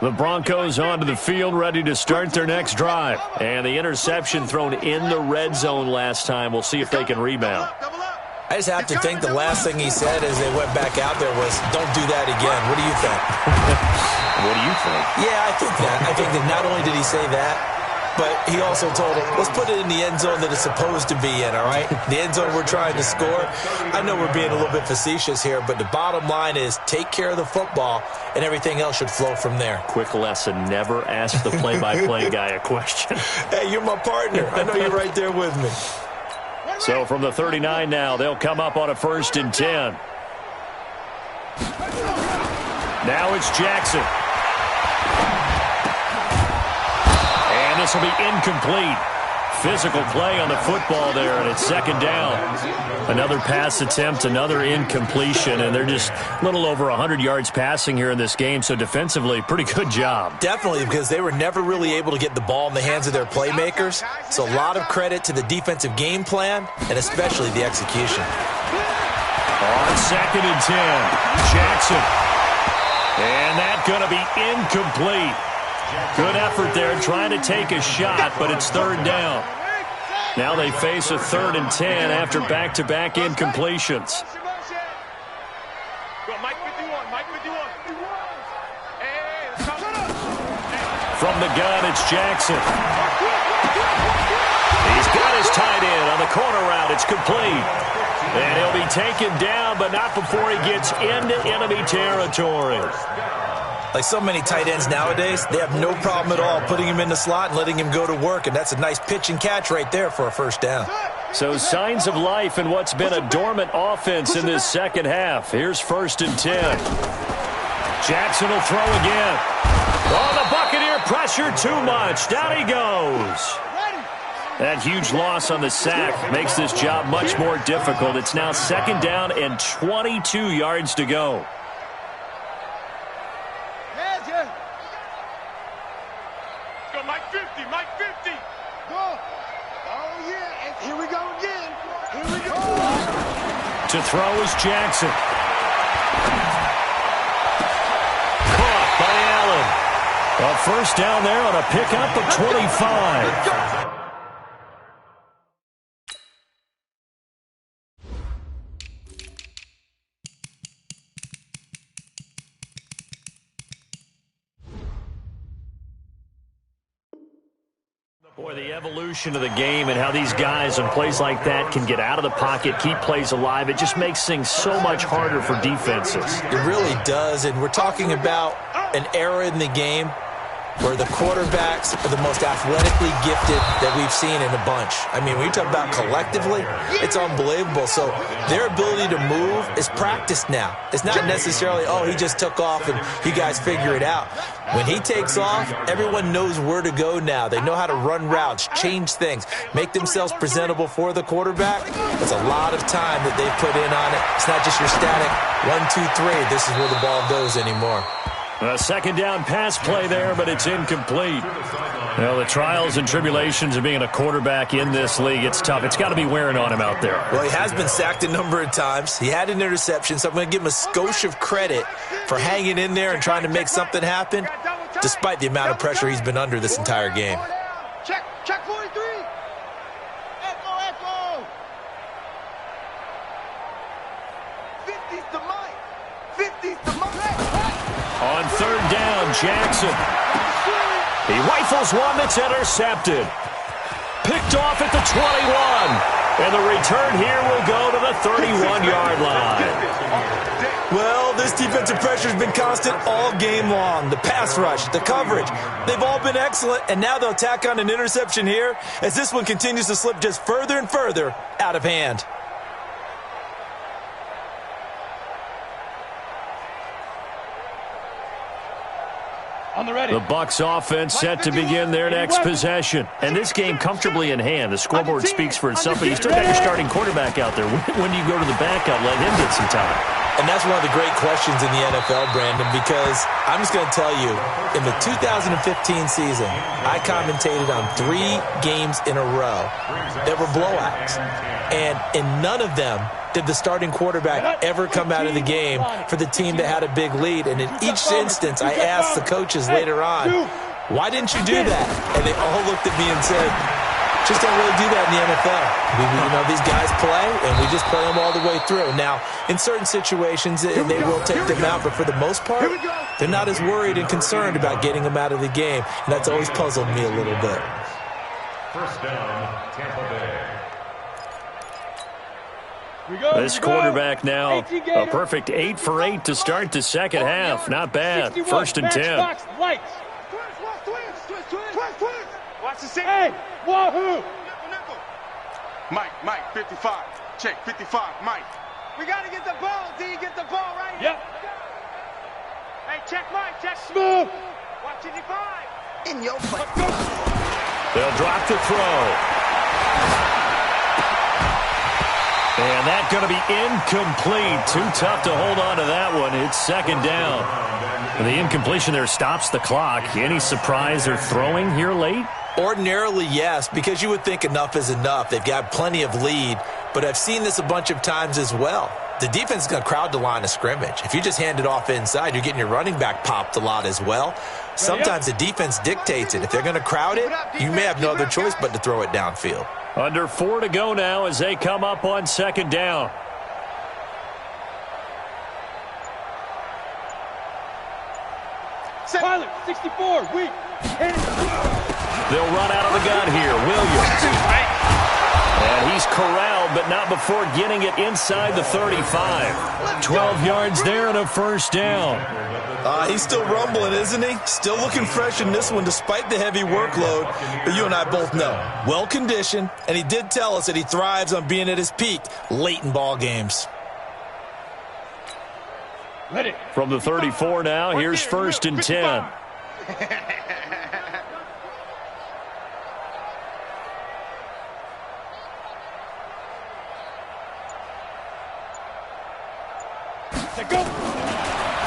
The Broncos onto the field, ready to start their next drive. And the interception thrown in the red zone last time. We'll see if they can rebound. I just have to think the last thing he said as they went back out there was, don't do that again. What do you think? What do you think? Yeah, I think that. I think that not only did he say that, but he also told him, let's put it in the end zone that it's supposed to be in, all right? The end zone we're trying to score. I know we're being a little bit facetious here, but the bottom line is take care of the football, and everything else should flow from there. Quick lesson, never ask the play-by-play guy a question. Hey, you're my partner. I know you're right there with me. So from the 39 now, they'll come up on a 1st and 10. Now it's Jackson. And this will be incomplete. physical play on the football there, and it's second down. Another pass attempt, another incompletion, and they're just a little over 100 yards passing here in this game, so defensively, pretty good job. Definitely, because they were never really able to get the ball in the hands of their playmakers, so a lot of credit to the defensive game plan and especially the execution. On second and 10, Jackson. And that's going to be incomplete. Good effort there trying to take a shot, but it's third down. Now they face a 3rd and 10 after back-to-back incompletions. From the gun, it's Jackson. He's got his tight end on the corner route. It's complete. And he'll be taken down, but not before he gets into enemy territory. Like so many tight ends nowadays, they have no problem at all putting him in the slot and letting him go to work, and that's a nice pitch and catch right there for a first down. So signs of life in what's been a dormant offense in this second half. Here's 1st and 10. Jackson will throw again. Oh, the Buccaneer pressure too much. Down he goes. That huge loss on the sack makes this job much more difficult. It's now second down and 22 yards to go. Go, Mike 50, Mike 50. Go. Oh, yeah. And here we go again. Here we go. To throw is Jackson. Caught by Allen. A first down there on a pickup of 25. Boy, the evolution of the game and how these guys on plays like that can get out of the pocket, keep plays alive, it just makes things so much harder for defenses. It really does, and we're talking about an era in the game where the quarterbacks are the most athletically gifted that we've seen in a bunch. I mean, when you talk about collectively, it's unbelievable. So their ability to move is practiced now. It's not necessarily, oh, he just took off and you guys figure it out. When he takes off, everyone knows where to go now. They know how to run routes, change things, make themselves presentable for the quarterback. It's a lot of time that they put in on it. It's not just your static 1, 2, 3. This is where the ball goes anymore. A second down pass play there, but it's incomplete. Well, the trials and tribulations of being a quarterback in this league, it's tough. It's got to be wearing on him out there. Well, he has been sacked a number of times. He had an interception, so I'm going to give him a skosh of credit for hanging in there and trying to make something happen, despite the amount of pressure he's been under this entire game. Check 43. Echo. 50's the mic. 50's the mic. On third down, Jackson. He rifles one that's intercepted. Picked off at the 21. And the return here will go to the 31-yard line. Well, this defensive pressure has been constant all game long. The pass rush, the coverage, they've all been excellent, and now they'll tack on an interception here as this one continues to slip just further and further out of hand. The Bucs offense set to begin their next possession. And this game comfortably in hand. The scoreboard speaks for itself, but you still got your starting quarterback out there. When do you go to the backup, let him get some time? And that's one of the great questions in the NFL, Brandon, because I'm just going to tell you, in the 2015 season, I commentated on 3 games in a row that were blowouts. And in none of them did the starting quarterback ever come out of the game for the team that had a big lead. And in each instance, I asked the coaches later on, why didn't you do that? And they all looked at me and said, just don't really do that in the NFL. These guys play, and we just play them all the way through. Now, in certain situations, they will take them out, but for the most part, they're not as worried and concerned about getting them out of the game. And that's always puzzled me a little bit. First down, Tampa Bay. This quarterback now a perfect 8 for 8 to start the second half. Not bad. 1st and 10. Watch the same. Hey, wahoo! Mike, 55. Check, 55, Mike. We got to get the ball, D. Get the ball right here. Yep. Hey, check Mike. Check. Smooth. Watch 55. In your face. They'll drop the throw. And that's going to be incomplete. Too tough to hold on to that one. It's second down. And the incompletion there stops the clock. Any surprise they're throwing here late? Ordinarily, yes, because you would think enough is enough. They've got plenty of lead, but I've seen this a bunch of times as well. The defense is going to crowd the line of scrimmage. If you just hand it off inside, you're getting your running back popped a lot as well. Sometimes the defense dictates it. If they're going to crowd it, you may have no other choice but to throw it downfield. Under 4 to go now as they come up on second down. Pilot, 64, weak. They'll run out of the gun here. Williams. And he's corralled, but not before getting it inside the 35. 12 yards there and a first down. He's still rumbling, isn't he? Still looking fresh in this one despite the heavy workload. But you and I both know, well-conditioned, and he did tell us that he thrives on being at his peak late in ball games. From the 34 now, here's first and 10.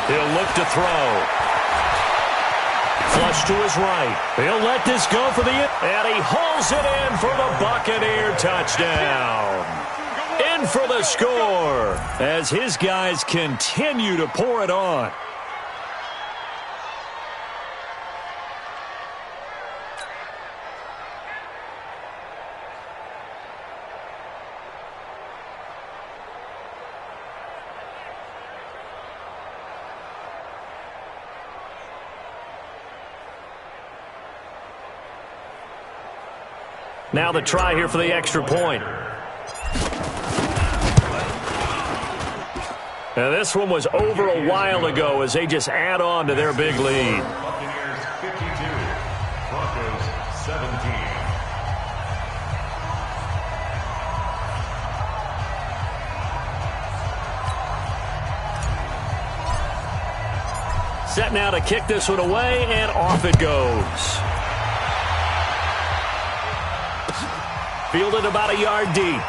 He'll look to throw. Flush to his right. He'll let this go for the and he hauls it in for the Buccaneer touchdown. In for the score as his guys continue to pour it on. Now the try here for the extra point. And this one was over a while ago as they just add on to their big lead. Buccaneers 52, Broncos 17. Set now to kick this one away, and off it goes. Fielded about a yard deep.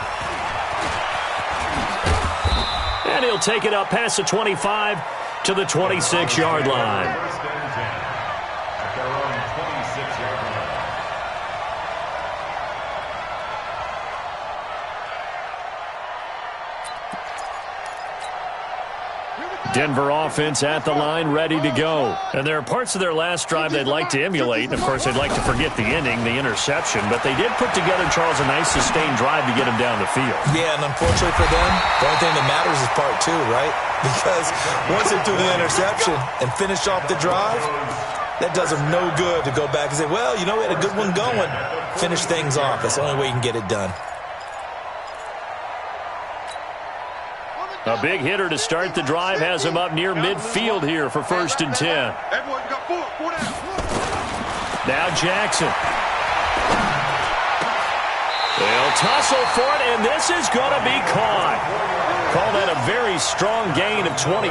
And he'll take it up past the 25 to the 26-yard line. First and 10 at their own 26-yard line. Denver offense at the line, ready to go. And there are parts of their last drive they'd like to emulate. And, of course, they'd like to forget the ending, the interception. But they did put together, Charles, a nice sustained drive to get him down the field. Yeah, and unfortunately for them, the only thing that matters is part two, right? Because once they threw the interception and finished off the drive, that does them no good to go back and say, well, you know, we had a good one going. Finish things off. That's the only way you can get it done. A big hitter to start the drive has him up near midfield here for first and 10. Everyone, you got four down. Now Jackson. They'll tussle for it, and this is going to be caught. Call that a very strong gain of 24.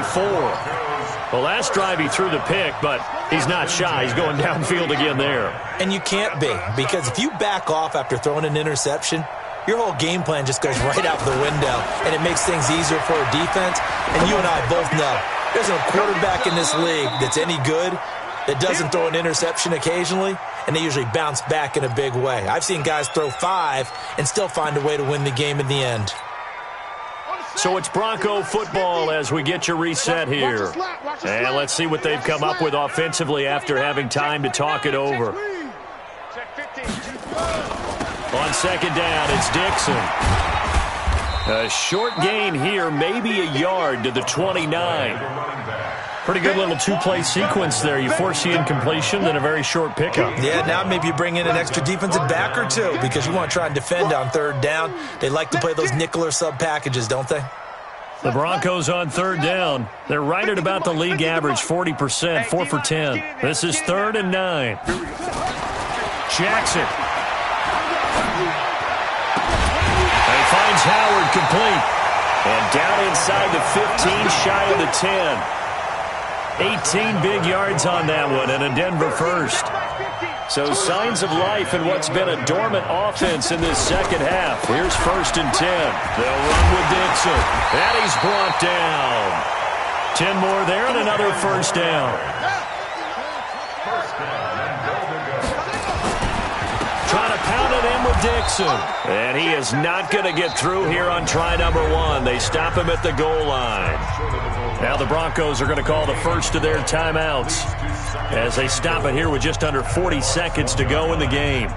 The last drive he threw the pick, but he's not shy. He's going downfield again there. And you can't be, because if you back off after throwing an interception, your whole game plan just goes right out the window, and it makes things easier for a defense. And you and I both know there's no quarterback in this league that's any good that doesn't throw an interception occasionally, and they usually bounce back in a big way. I've seen guys throw 5 and still find a way to win the game in the end. So it's Bronco football as we get you reset here. And let's see what they've come up with offensively after having time to talk it over. On second down, it's Dixon. A short gain here, maybe a yard to the 29. Pretty good little two-play sequence there. You force the incompletion, then a very short pickup. Yeah, now maybe you bring in an extra defensive back or two because you want to try and defend on third down. They like to play those nickel or sub packages, don't they? The Broncos on third down. They're right at about the league average, 40%, 4 for 10. This is 3rd and 9. Jackson. And finds Howard complete. And down inside the 15, shy of the 10. 18 big yards on that one, and a Denver first. So signs of life in what's been a dormant offense in this second half. Here's 1st and 10. They'll run with Dixon. And he's brought down. 10 more there and another 1st down. Trying to pound it in with Dixon. And he is not going to get through here on try number 1. They stop him at the goal line. Now the Broncos are going to call the first of their timeouts as they stop it here with just under 40 seconds to go in the game.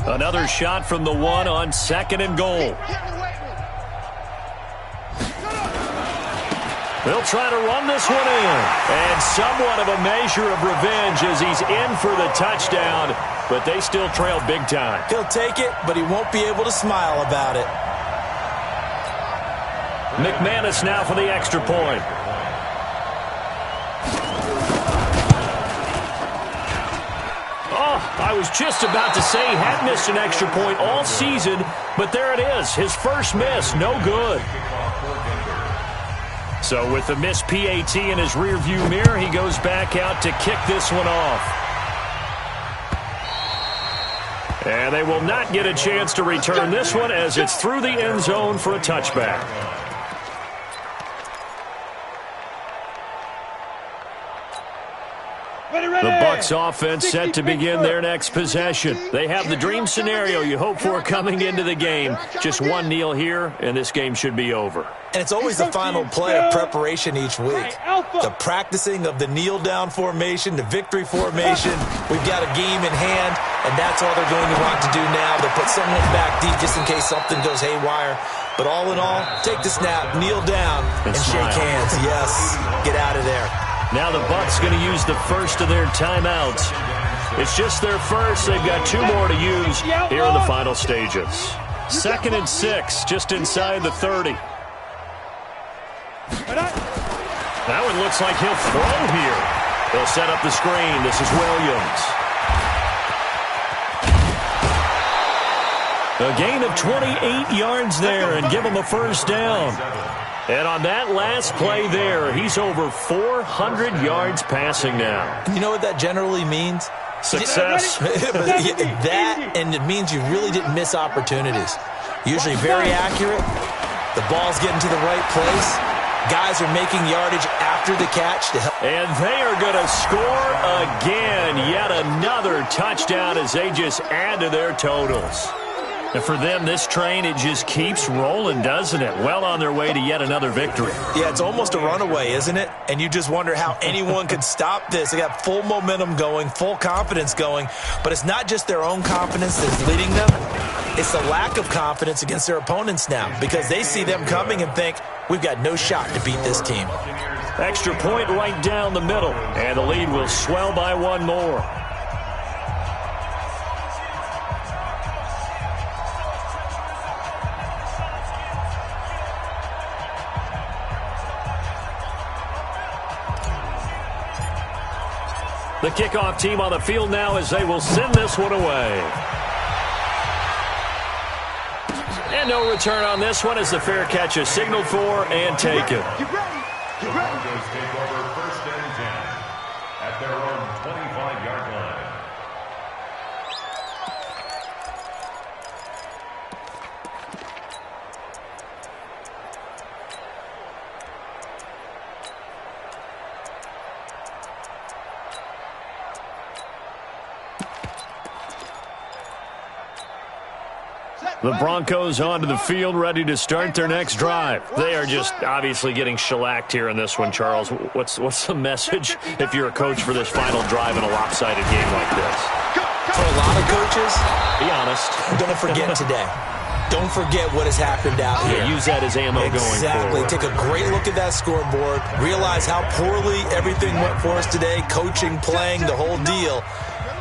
Another shot from the 1 on 2nd and goal. They'll try to run this one in. And somewhat of a measure of revenge as he's in for the touchdown, but they still trail big time. He'll take it, but he won't be able to smile about it. McManus now for the extra point. Oh, I was just about to say he had missed an extra point all season, but there it is. His first miss, no good. So with the missed PAT in his rearview mirror, he goes back out to kick this one off. And they will not get a chance to return this one as it's through the end zone for a touchback. The Bucs offense set to begin their next possession. They have the dream scenario you hope for coming into the game. Just one kneel here, and this game should be over. And it's always the final play of preparation each week. The practicing of the kneel-down formation, the victory formation. We've got a game in hand, and that's all they're going to want to do now. They'll put someone back deep just in case something goes haywire. But all in all, take the snap, kneel down, and shake hands. Yes, get out of there. Now the Bucs going to use the first of their timeouts. It's just their first. They've got 2 more to use here in the final stages. 2nd and 6, just inside the 30. That one looks like he'll throw here. They'll set up the screen. This is Williams. A gain of 28 yards there and give him a 1st down. And on that last play there, he's over 400 yards passing now. You know what that generally means? Success. That, and it means you really didn't miss opportunities. Usually very accurate. The ball's getting to the right place. Guys are making yardage after the catch to help. And they are going to score again. Yet another touchdown as they just add to their totals. And for them, this train, it just keeps rolling, doesn't it? Well on their way to yet another victory. Yeah, it's almost a runaway, isn't it? And you just wonder how anyone could stop this. They got full momentum going, full confidence going. But it's not just their own confidence that's leading them. It's the lack of confidence against their opponents now because they see them coming and think, we've got no shot to beat this team. Extra point right down the middle. And the lead will swell by 1 more. The kickoff team on the field now as they will send this one away. And no return on this one as the fair catch is signaled for and taken. The Broncos take over 1st and 10 at their own 25-yard line. The Broncos onto the field, ready to start their next drive. They are just obviously getting shellacked here in this one, Charles. What's the message if you're a coach for this final drive in a lopsided game like this? For a lot of coaches, be honest. Don't forget today. Don't forget what has happened out here. Use that as ammo going forward. Exactly. Take a great look at that scoreboard. Realize how poorly everything went for us today. Coaching, playing, the whole deal.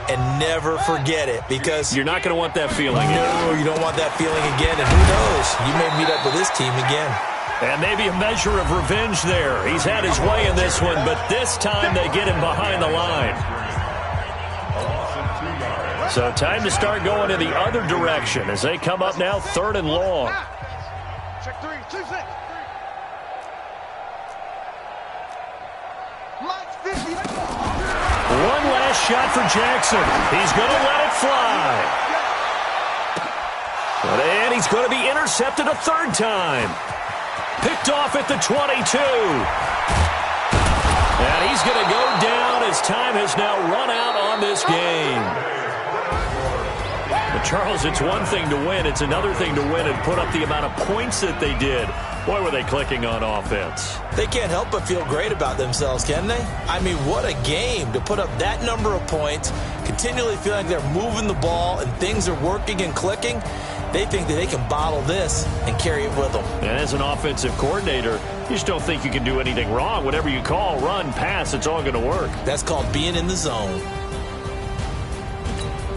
And never forget it because you're not going to want that feeling again. No, you don't want that feeling again. And who knows? You may meet up with this team again. And maybe a measure of revenge there. He's had his way in this one, but this time they get him behind the line. So time to start going in the other direction as they come up now 3rd and long. Check 3, 2, 6. One last shot for Jackson. He's going to let it fly. And he's going to be intercepted a third time. Picked off at the 22. And he's going to go down as time has now run out on this game. But Charles, it's one thing to win. It's another thing to win and put up the amount of points that they did. Boy, were they clicking on offense. They can't help but feel great about themselves, can they? I mean, what a game to put up that number of points, continually feeling like they're moving the ball and things are working and clicking. They think that they can bottle this and carry it with them. And as an offensive coordinator, you just don't think you can do anything wrong. Whatever you call, run, pass, it's all going to work. That's called being in the zone.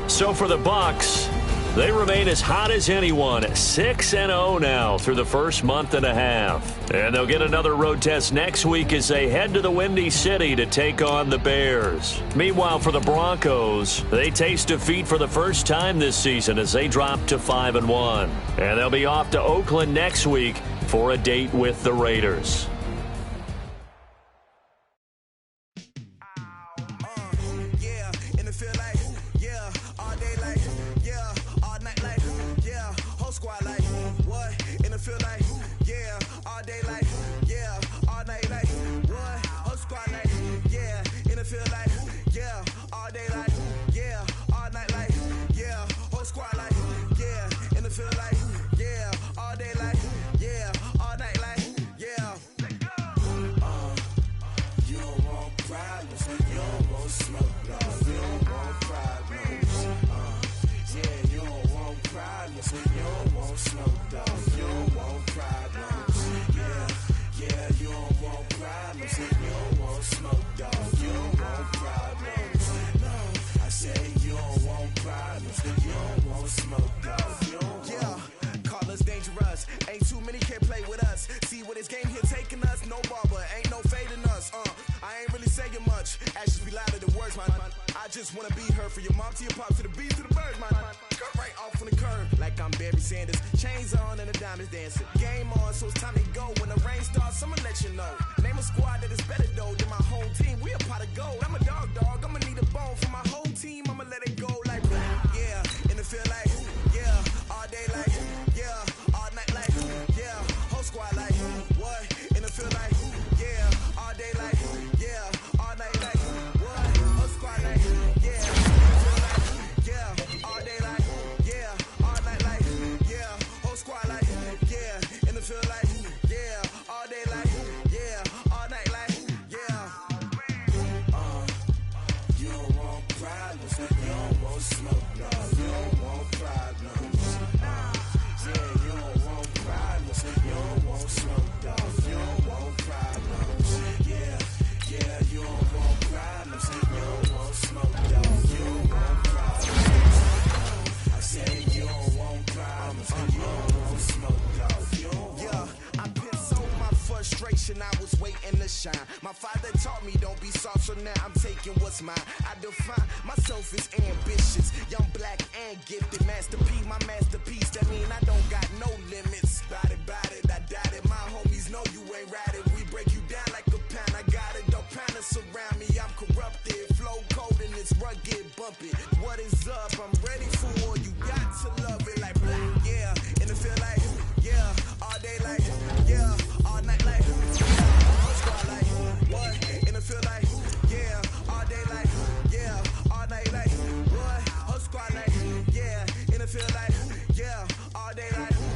So for the Bucs, they remain as hot as anyone, 6-0 now through the first month and a half. And they'll get another road test next week as they head to the Windy City to take on the Bears. Meanwhile, for the Broncos, they taste defeat for the first time this season as they drop to 5-1. And they'll be off to Oakland next week for a date with the Raiders. My father taught me don't be soft, so now I'm taking what's mine. I define myself as ambitious, young, black, and gifted. Master P, my masterpiece. That mean I don't got no limits. Bout it, I doubt it. My homies know you ain't ratted. We break you down like a pound. I got it, dog pounders surround me. I'm corrupted, flow cold and it's rugged, bumpy. What is up? I'm ready for war. You got to love it like black, yeah. And it feel like, yeah, all day like, yeah, all night like, yeah. Like, what? And it feel like, yeah, all day like, yeah, all night like, what? Whole squad like, yeah, and it feel like, yeah, all day like,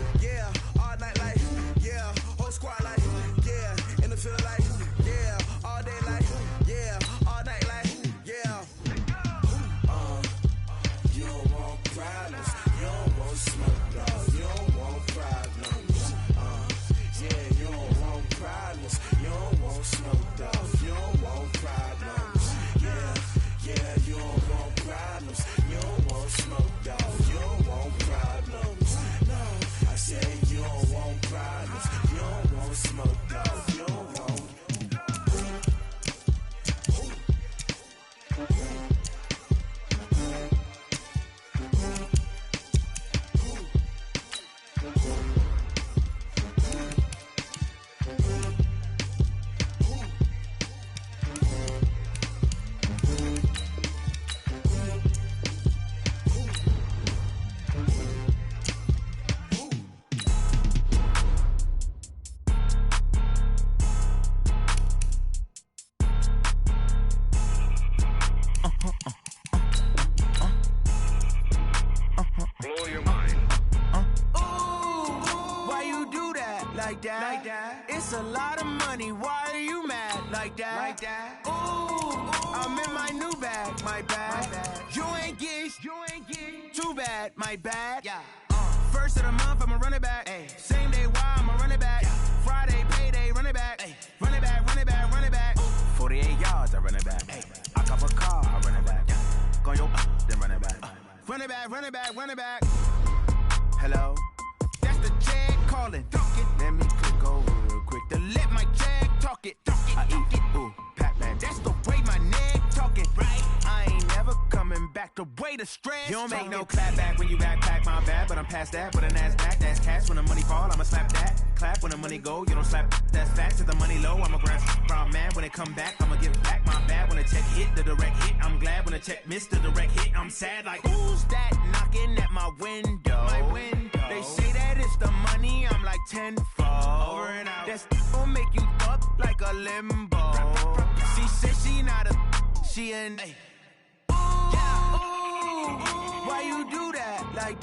like that. It's a lot of money, why are you mad like that? Ooh, I'm in my new bag, my bad. You ain't getting too bad, my bad. First of the month, I'ma run it back. Same day, why I'ma run it back. Friday, payday, run it back. Run it back. 48 yards, I run it back. I cop a car, I run it back. Go yo, then run it back. Run it back. Hello? That's the Jag calling. Let me click over real quick to let my Jag talk it. I eat it, ooh, Pac-Man. That's the way my neck talking. Right? I ain't never coming back the way the stress. You don't make no clap back when you backpack, my bad. But I'm past that with a NASDAQ. That's cash when the money fall, I'ma slap that. Clap when the money go, you don't slap. That's facts. If the money low, I'ma grab from man. When it come back, I'ma give back my bad. When the check hit, the direct hit. I'm glad when the check missed the direct hit. I'm sad like, who's that knocking at my window? They say that it's the money, I'm like tenfold. Over and out. That's gon' make you up like a limbo. She said she not a, she an